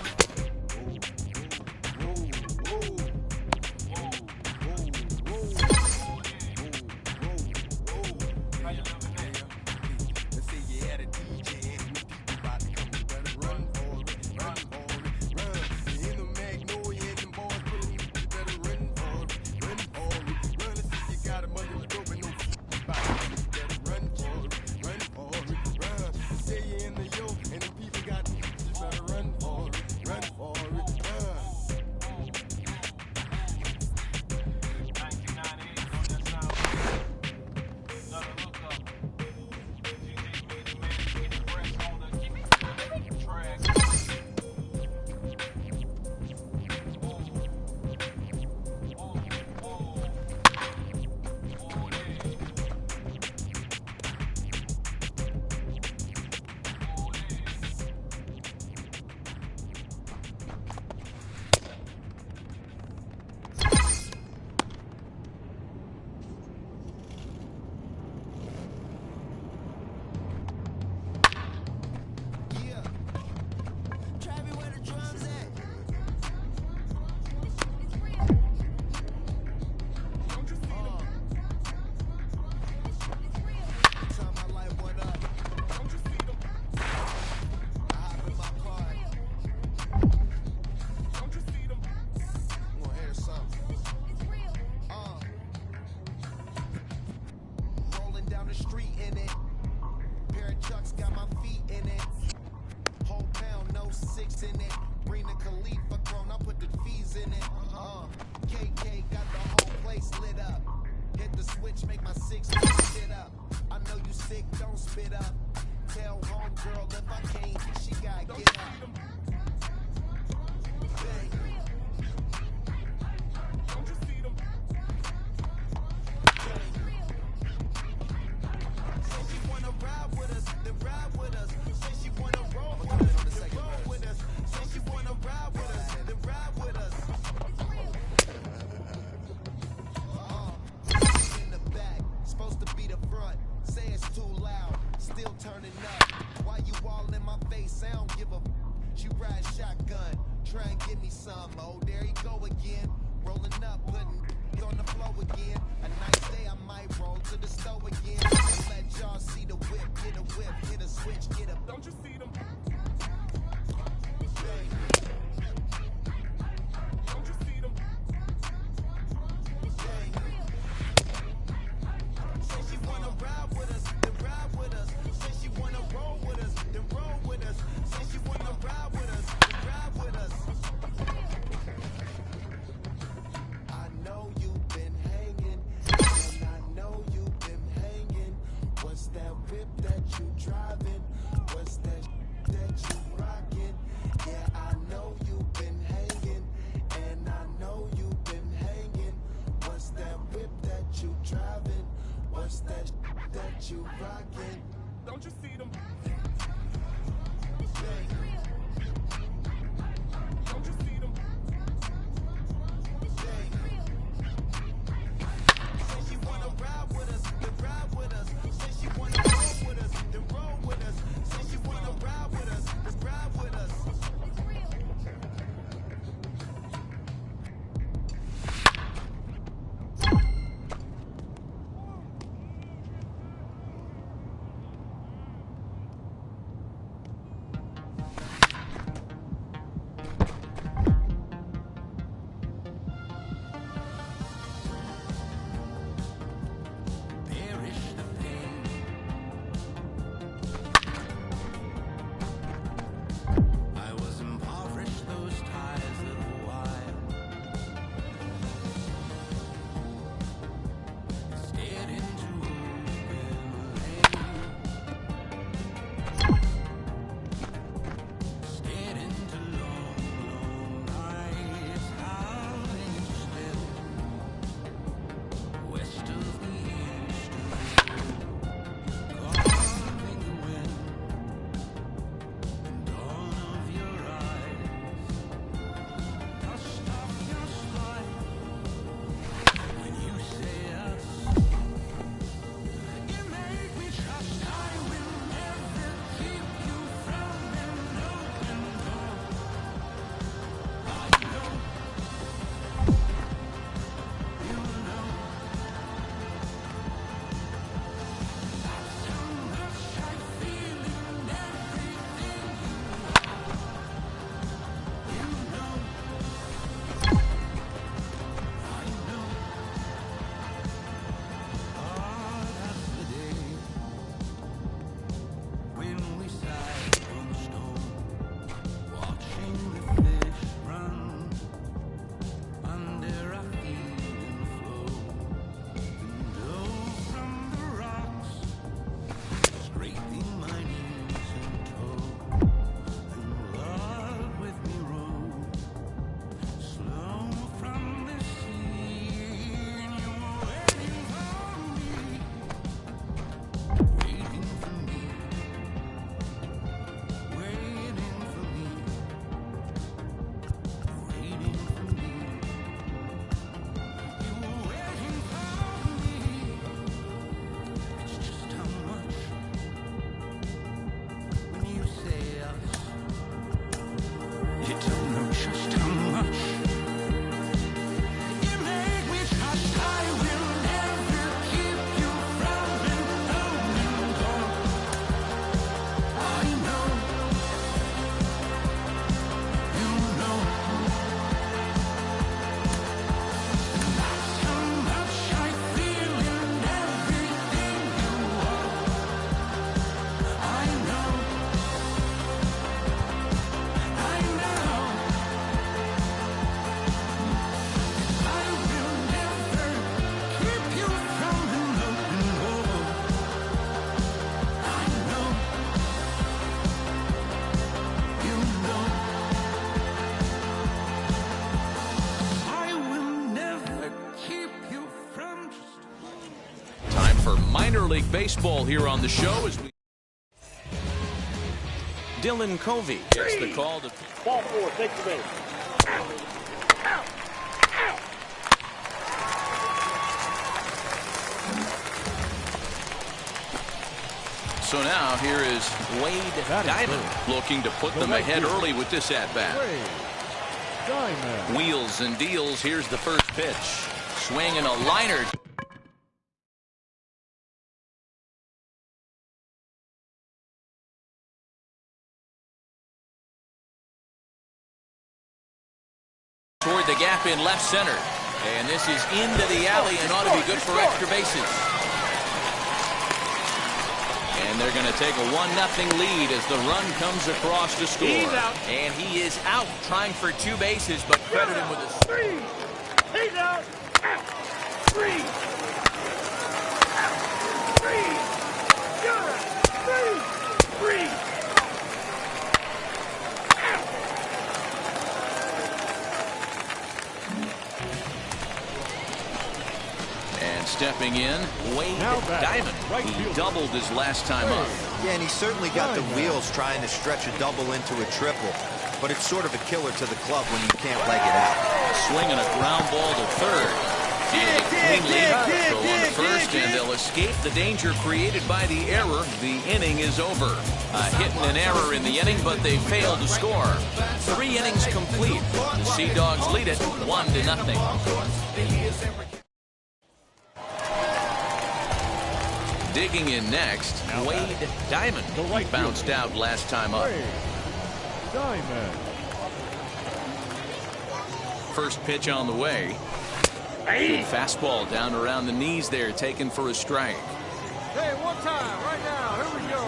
rocking. Don't you see them? Don't you see them? Say she wanna ride with us, then ride with us. Say she wanna roll with us, then roll with us. Say she wanna ride with us, then ride with us. Perish the pain. I was impoverished those ties little while. Stared into open lane. Stared into long, long nights, howling still. West of the east, carving the wind, and dawn of your eyes, dust off your spine. When you say us, you make me trust I will never keep you from an open door. I know, you know. Minor League Baseball here on the show as we Dylan Covey gets the call to ball four, take the base. So now here is Wade Diamond looking to put them ahead early with this at-bat. Wheels and deals. Here's the first pitch. Swinging a liner. Toward the gap in left center. And this is into the alley and ought to be good for extra bases. And they're going to take a 1-0 lead as the run comes across to score. He's out. And he is out trying for 2 bases, but credit him with a... He's out. 3. 3. stepping in, Wade Diamond. He doubled his last time up. Yeah, and he certainly got the wheels trying to stretch a double into a triple. But it's sort of a killer to the club when you can't leg it out. Swinging a ground ball to third. Fielded cleanly. Throw on to first, and they'll escape the danger created by the error. The inning is over. A hit and an error in the inning, but they failed to score. 3 innings complete. The Sea Dogs lead it 1-0. Digging in next, Wade Diamond. He bounced out last time up. Diamond. First pitch on the way. Good fastball down around the knees there, taken for a strike. Hey, one time, right now. Here we go.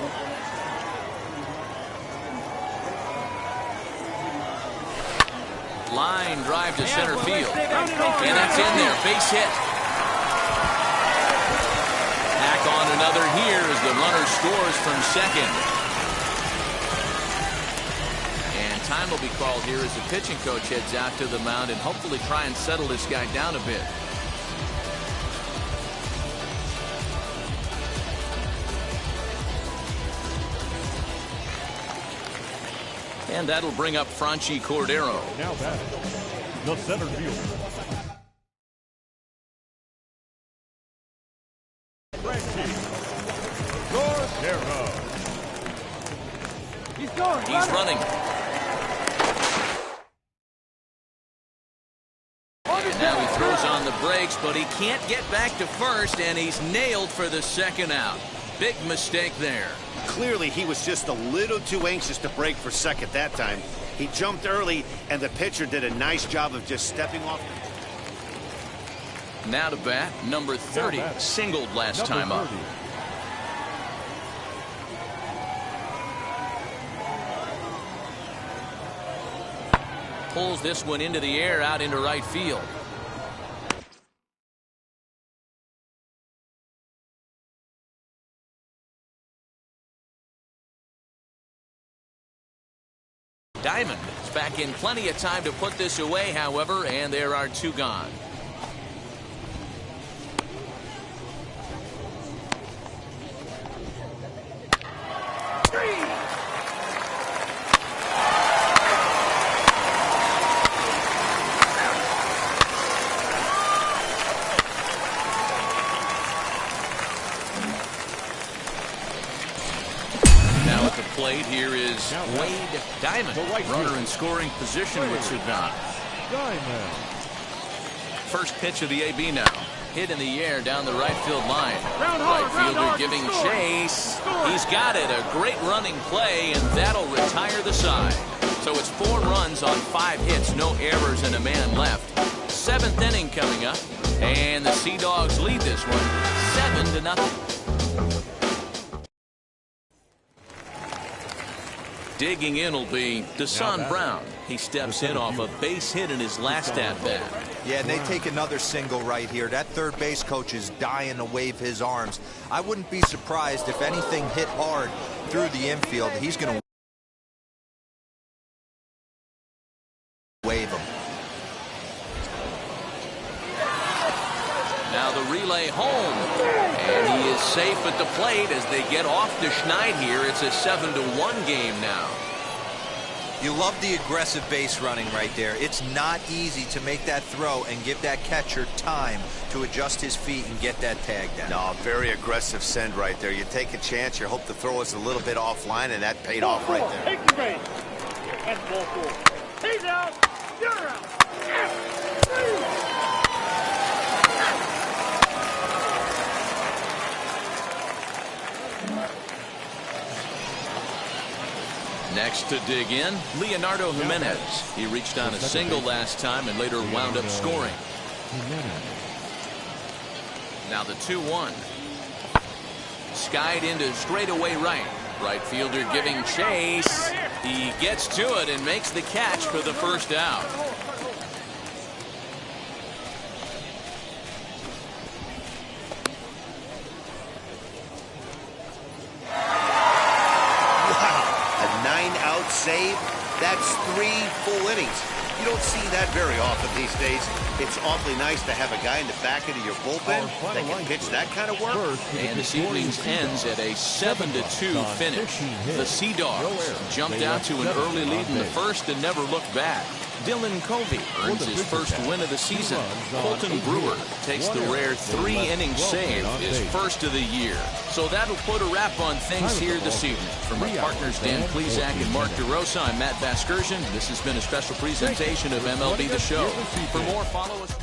Line drive to center field. And that's in there. Base hit. Back on another here as the runner scores from second. And time will be called here as the pitching coach heads out to the mound and hopefully try and settle this guy down a bit. And that'll bring up Franchi Cordero. Now batting, the center fielder. Franchi Cordero. He's going. He's running. And now he throws on the brakes, but he can't get back to first, and he's nailed for the second out. Big mistake there. Clearly, he was just a little too anxious to break for second that time. He jumped early, and the pitcher did a nice job of just stepping off. Now to bat, number 30, singled last time up. Pulls this one into the air out into right field. Diamond is back in plenty of time to put this away, however, and there are 2 gone. Plate here is Wade Diamond. Runner in scoring position with Sudan. Diamond. First pitch of the AB now. Hit in the air down the right field line. Right fielder giving chase. He's got it. A great running play, and that'll retire the side. So it's 4 runs on 5 hits, no errors, and a man left. 7th inning coming up, and the Sea Dogs lead this one 7-0. Digging in will be Deshaun Brown. He steps in off a base hit in his last at-bat. Yeah, and they take another single right here. That third base coach is dying to wave his arms. I wouldn't be surprised if anything hit hard through the infield. He's going to wave him. Now the relay home. And he is safe at the plate as they get off to Schneid here. It's a 7-1 game now. You love the aggressive base running right there. It's not easy to make that throw and give that catcher time to adjust his feet and get that tag down. No, very aggressive send right there. You take a chance, you hope the throw is a little bit offline, and that paid off right there. Take the base. That's ball 4. He's out. You're out. Next to dig in, Leonardo Jimenez. He reached on a single last time and later wound up scoring. Now the 2-1. Skied into straightaway right. Right fielder giving chase. He gets to it and makes the catch for the first out. Save That's 3 full innings. You don't see that very often these days. It's awfully nice to have a guy in the back end of your bullpen that can pitch that kind of work. And this evening's ends at a 7-2 finish. The Sea Dogs jumped out to an early lead in the first and never looked back. Dylan Covey earns his first win of the season. Colton Brewer takes the rare 3-inning save, his first of the year. So that'll put a wrap on things here this evening. From our partners Dan Plesac and Mark DeRosa, I'm Matt Vasgersian. This has been a special presentation of MLB The Show. For more, follow us.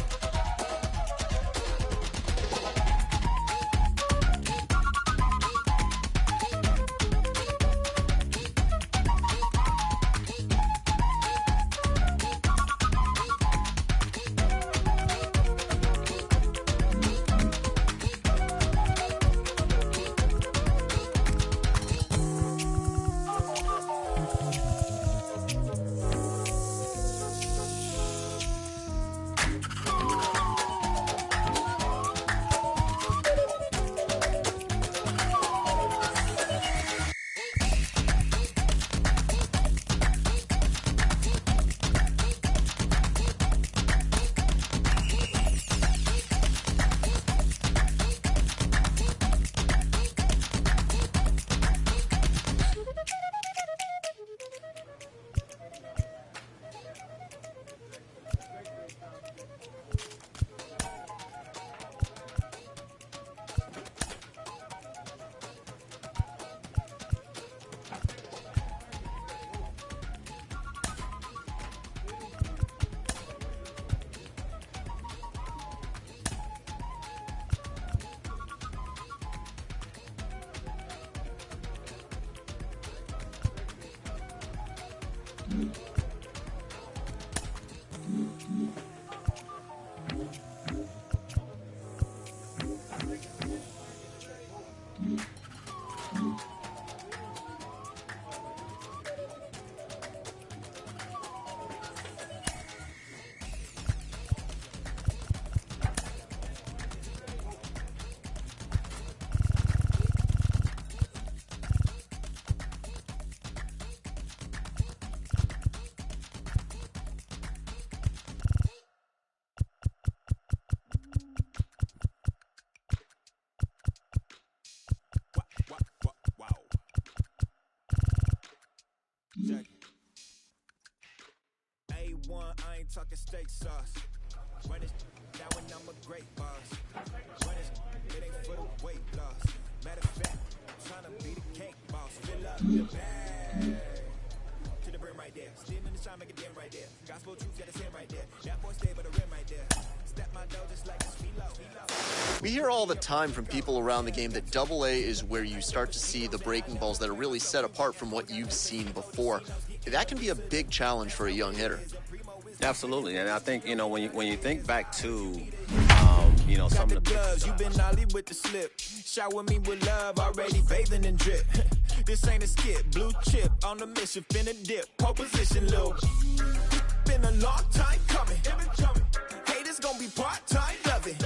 A1, I ain't talking steak sauce. Run it down when I'm a great boss. Run it ain't for the weight loss. Matter of fact, I'm trying to be the cake boss. Fill up the bag to the brim right there. Steam in the shine, make it dim right there. Gospel truth, got a sin right there. That boy stay by the rim right there. Step my dough just like a speed. We hear all the time from people around the game that Double A is where you start to see the breaking balls that are really set apart from what you've seen before. That can be a big challenge for a young hitter. Absolutely, and I think, you know, when you think back to, you know, some of the gloves, you been ollie with the slip. Shower me with love, already bathing in drip. This ain't a skip, blue chip on the mission, finna dip, pole position, Lil. Been a long time coming. Haters gonna be part-time, love it.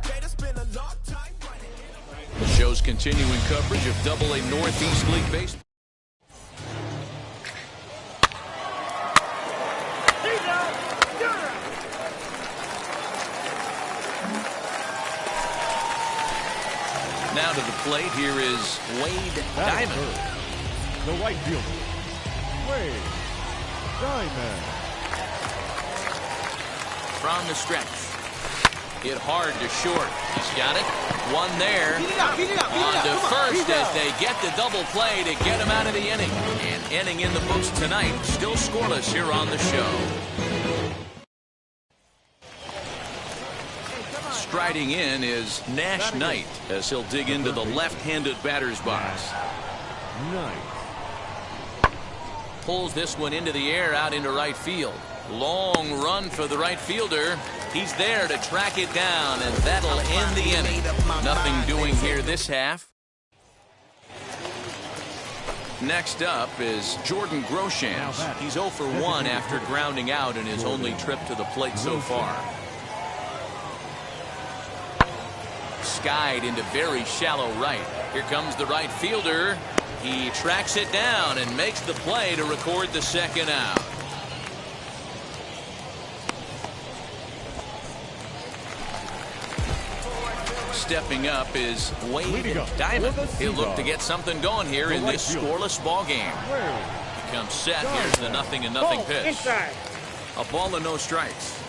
Haters been a long time running. The show's continuing coverage of Double-A Northeast League Baseball. Now to the plate, here is Wade Diamond. The right fielder, Wade Diamond. From the stretch. Hit hard to short. He's got it. One there. On to first as they get the double play to get him out of the inning. And inning in the books tonight. Still scoreless here on the show. Striding in is Nash Knight as he'll dig into the left-handed batter's box. Pulls this one into the air out into right field. Long run for the right fielder. He's there to track it down, and that'll end the inning. Nothing doing here this half. Next up is Jordan Groshans. He's 0 for 1 after grounding out in his only trip to the plate so far. Skied into very shallow right. Here comes the right fielder. He tracks it down and makes the play to record the second out. Stepping up is Wade Diamond. He'll look to get something going here in this scoreless ball game. He comes set. Here's the 0-0 pitch. Inside. A ball and no strikes.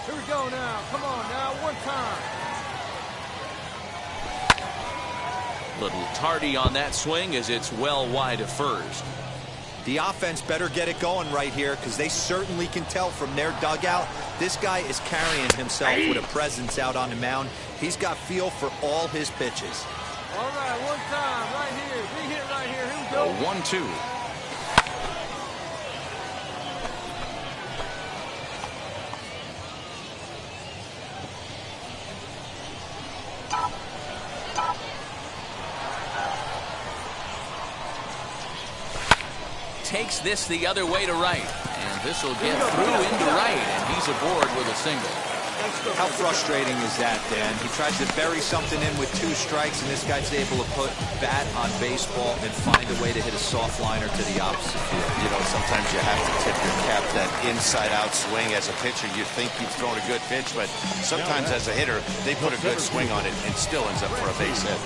Here we go now. Come on now. One time. Little tardy on that swing as it's well wide of first. The offense better get it going right here because they certainly can tell from their dugout this guy is carrying himself with a presence out on the mound. He's got feel for all his pitches. All right, one time right here. Big hit right here. Here we go. 1-2. Takes this the other way to right, and this will get through into right, and he's aboard with a single. How frustrating is that, Dan? He tries to bury something in with 2 strikes, and this guy's able to put bat on baseball and find a way to hit a soft liner to the opposite field. You know, sometimes you have to tip your cap that inside-out swing. As a pitcher, you think you've thrown a good pitch, but sometimes as a hitter, they put a good swing on it and still ends up for a base hit.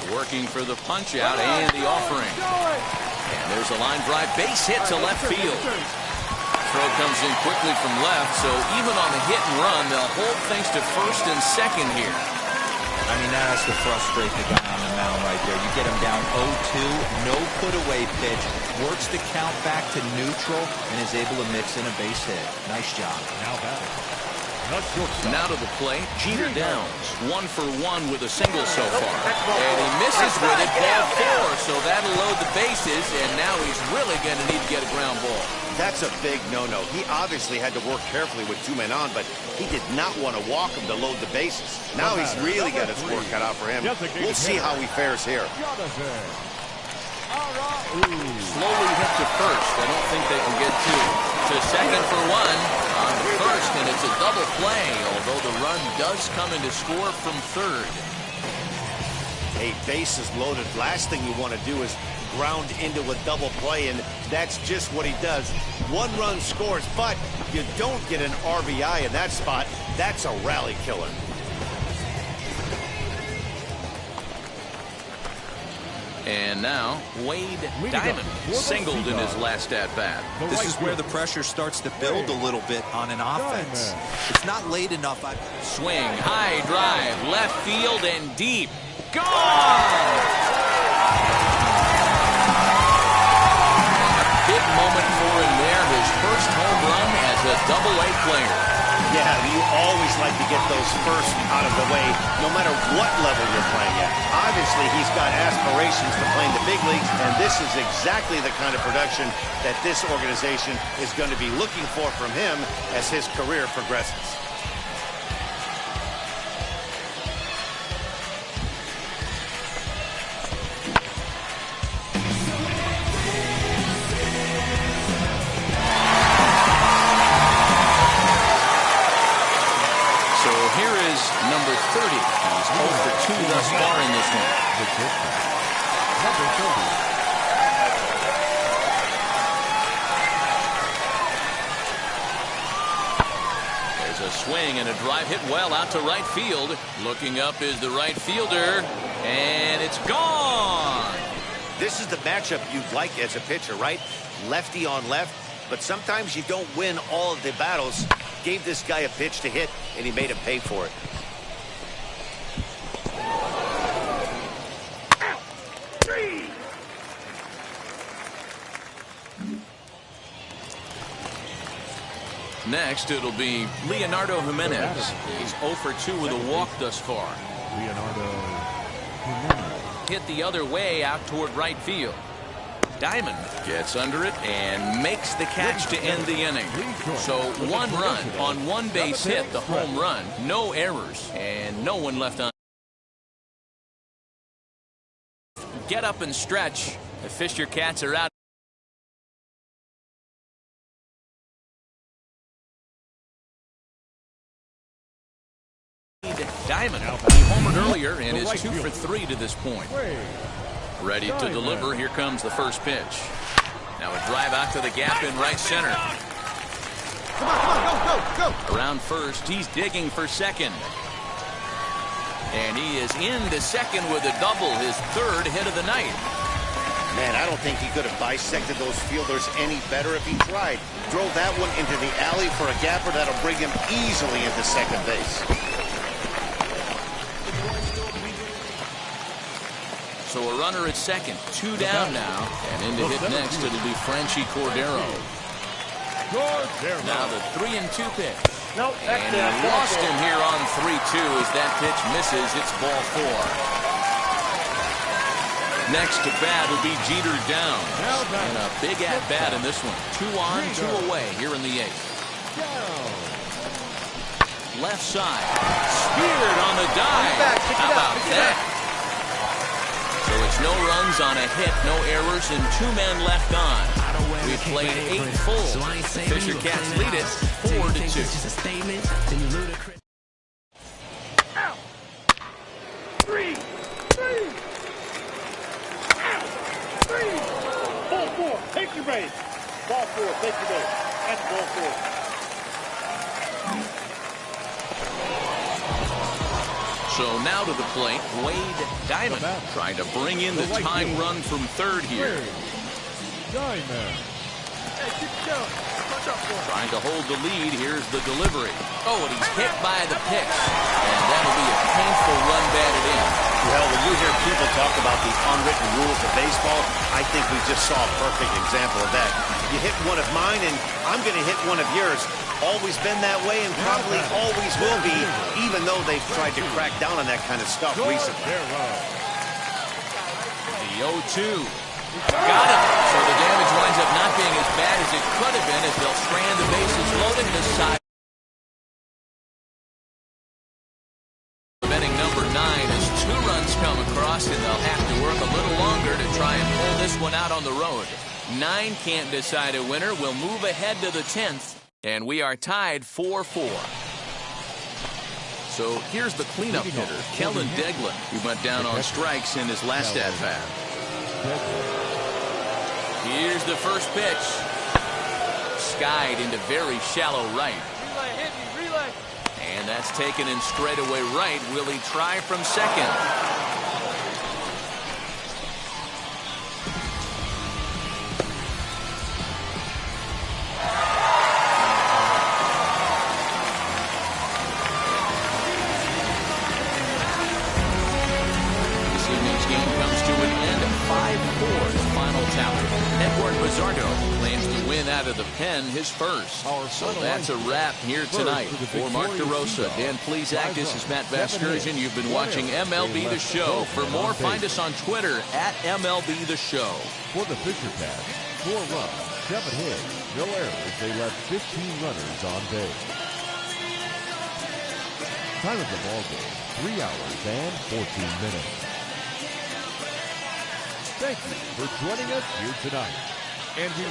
Working for the punch out and the offering. And there's a line drive base hit to left field. Throw comes in quickly from left, so even on the hit and run, they'll hold things to first and second here. I mean, that has to frustrate the guy on the mound right there. You get him down 0-2, no put-away pitch, works the count back to neutral, and is able to mix in a base hit. Nice job. Now batting. Now to the plate, Jeter Downs. 1 for 1 with a single so far. And he misses with it, ball 4, so that'll load the bases, and now he's really going to need to get a ground ball. That's a big no-no. He obviously had to work carefully with 2 men on, but he did not want to walk him to load the bases. Now he's really got his work cut out for him. We'll see how he fares here. Slowly hit to first. I don't think they can get to second for 1 on first, and it's a double play, although the run does come in to score from third. Hey, bases loaded. Last thing you want to do is ground into a double play, and that's just what he does. 1 run scores, but you don't get an RBI in that spot. That's a rally killer. And now, Wade Diamond singled in his last at-bat. This is where the pressure starts to build a little bit on an offense. It's not late enough. Swing, high drive, left field and deep. Gone! Big moment for him there, his first home run as a Double-A player. Yeah, you always like to get those first out of the way, no matter what level you're playing at. Obviously, he's got aspirations to play in the big leagues, and this is exactly the kind of production that this organization is going to be looking for from him as his career progresses. Number 30. He's 0 for 2 thus far in this one. There's a swing and a drive hit well out to right field. Looking up is the right fielder, and it's gone. This is the matchup you'd like as a pitcher, right? Lefty on left, but sometimes you don't win all of the battles. Gave this guy a pitch to hit, and he made him pay for it. Next, it'll be Leonardo Jimenez. He's 0 for 2 with a walk thus far. Leonardo Jimenez. Hit the other way out toward right field. Diamond gets under it and makes the catch to end the inning. So 1 run on 1 base hit, the home run. No errors and no one left on. Get up and stretch. The Fisher Cats are out. Diamond. He homered earlier and is 2 for 3 to this point. Ready to deliver. Here comes the first pitch. Now a drive out to the gap in right center. Come on, go. Around first, he's digging for second. And he is into second with a double, his 3rd hit of the night. Man, I don't think he could have bisected those fielders any better if he tried. Drove that one into the alley for a gapper that'll bring him easily into second base. So a runner at second, 2 down now. And in to hit next, it'll be Franchy Cordero. Now the 3-2 pitch. Nope, and he lost him here on 3-2 as that pitch misses. It's ball 4. Next to bat will be Jeter down. And a big at-bat in this one. 2 on, 2 away here in the 8th. Left side. Speared on the dive. How about that? So it's no runs on a hit, no errors, and 2 men left on. We've played 8 full. Fisher Cats lead it 4-2. Out. 3. Ball 4. Take your base. Ball 4. Take your base. That's ball 4. So now to the plate, Wade Diamond trying to bring in the tying run from third here. Trying to hold the lead. Here's the delivery. Oh, and he's hit by the pitch. And that'll be a painful run batted in. Well, when you hear people talk about the unwritten rules of baseball, I think we just saw a perfect example of that. You hit one of mine, and I'm going to hit one of yours. Always been that way and probably always will be, even though they've tried to crack down on that kind of stuff recently. The 0-2. Got him. So the damage winds up not being as bad as it could have been as they'll strand the bases loaded to the side. Inning number 9 as 2 runs come across, and they'll have to work a little longer to try and pull this one out on the road. 9 can't decide a winner. We'll move ahead to the 10th, and we are tied 4-4. So here's the cleanup hitter, Kellen Deglin, who went down on strikes in his last at-bat. Here's the first pitch. Skied into very shallow right. Relay, hit me, relay. And that's taken in straightaway right. Will he try from second? This evening's game comes to an end of 5-4, the final tally. Edward Bizardo claims the win out of the pen, his first. So that's a wrap here tonight. For Mark DeRosa, Dan Plesac, this is Matt Vasgersian. You've been watching MLB The Show. For more, find us on Twitter at MLB The Show. For the Fisher Cats, 4 runs, 7 hits, no errors. They left 15 runners on base. Time of the ball game, 3 hours and 14 minutes. Thank you for joining us here tonight. And we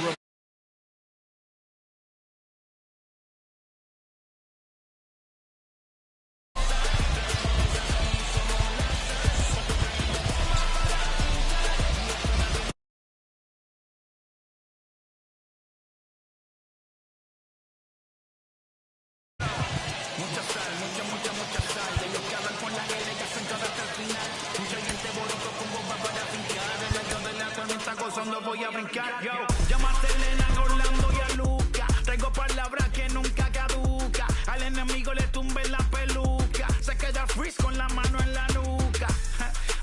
voy a brincar, yo. Llama a Selena, Orlando y a Luca. Traigo palabras que nunca caduca. Al enemigo le tumbe la peluca. Se queda freeze con la mano en la nuca.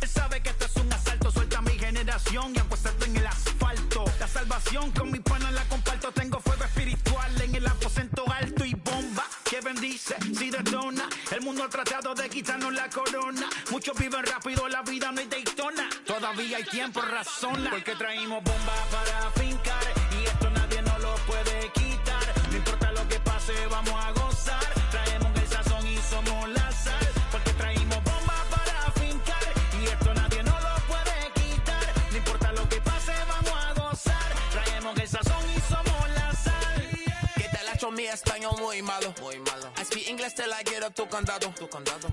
Él sabe que esto es un asalto. Suelta mi generación y apuesto en el asfalto. La salvación con mi pana la comparto. Tengo fuego espiritual en el aposento alto y bomba que bendice si detona. El mundo ha tratado de quitarnos la corona. Muchos viven rápido, la vida no es Daytona. Todavía hay tiempo, razona. Porque traímos bombas para fincar. Y esto nadie nos lo puede quitar. No importa lo que pase, vamos a gozar. Traemos el sazón y somos la sal. Porque traímos bombas para fincar. Y esto nadie nos lo puede quitar. No importa lo que pase, vamos a gozar. Traemos el sazón y somos la sal. ¿Qué tal la mi español muy malo. I speak English till I get up to condado.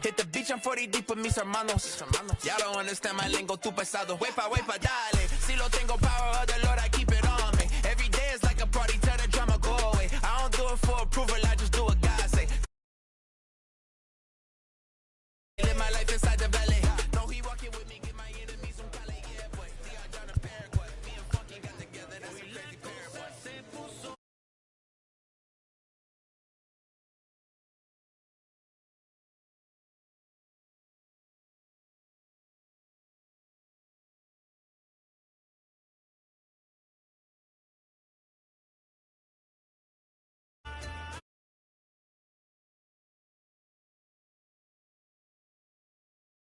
Hit the beach, I'm 40 deep with mis hermanos. Y'all don't understand my lingo, too pesado. Wepa, dale. Si lo tengo power of the Lord, I keep it on me. Every day is like a party, tell the drama go away. I don't do it for approval, I just do what God say. Live my life inside the valley.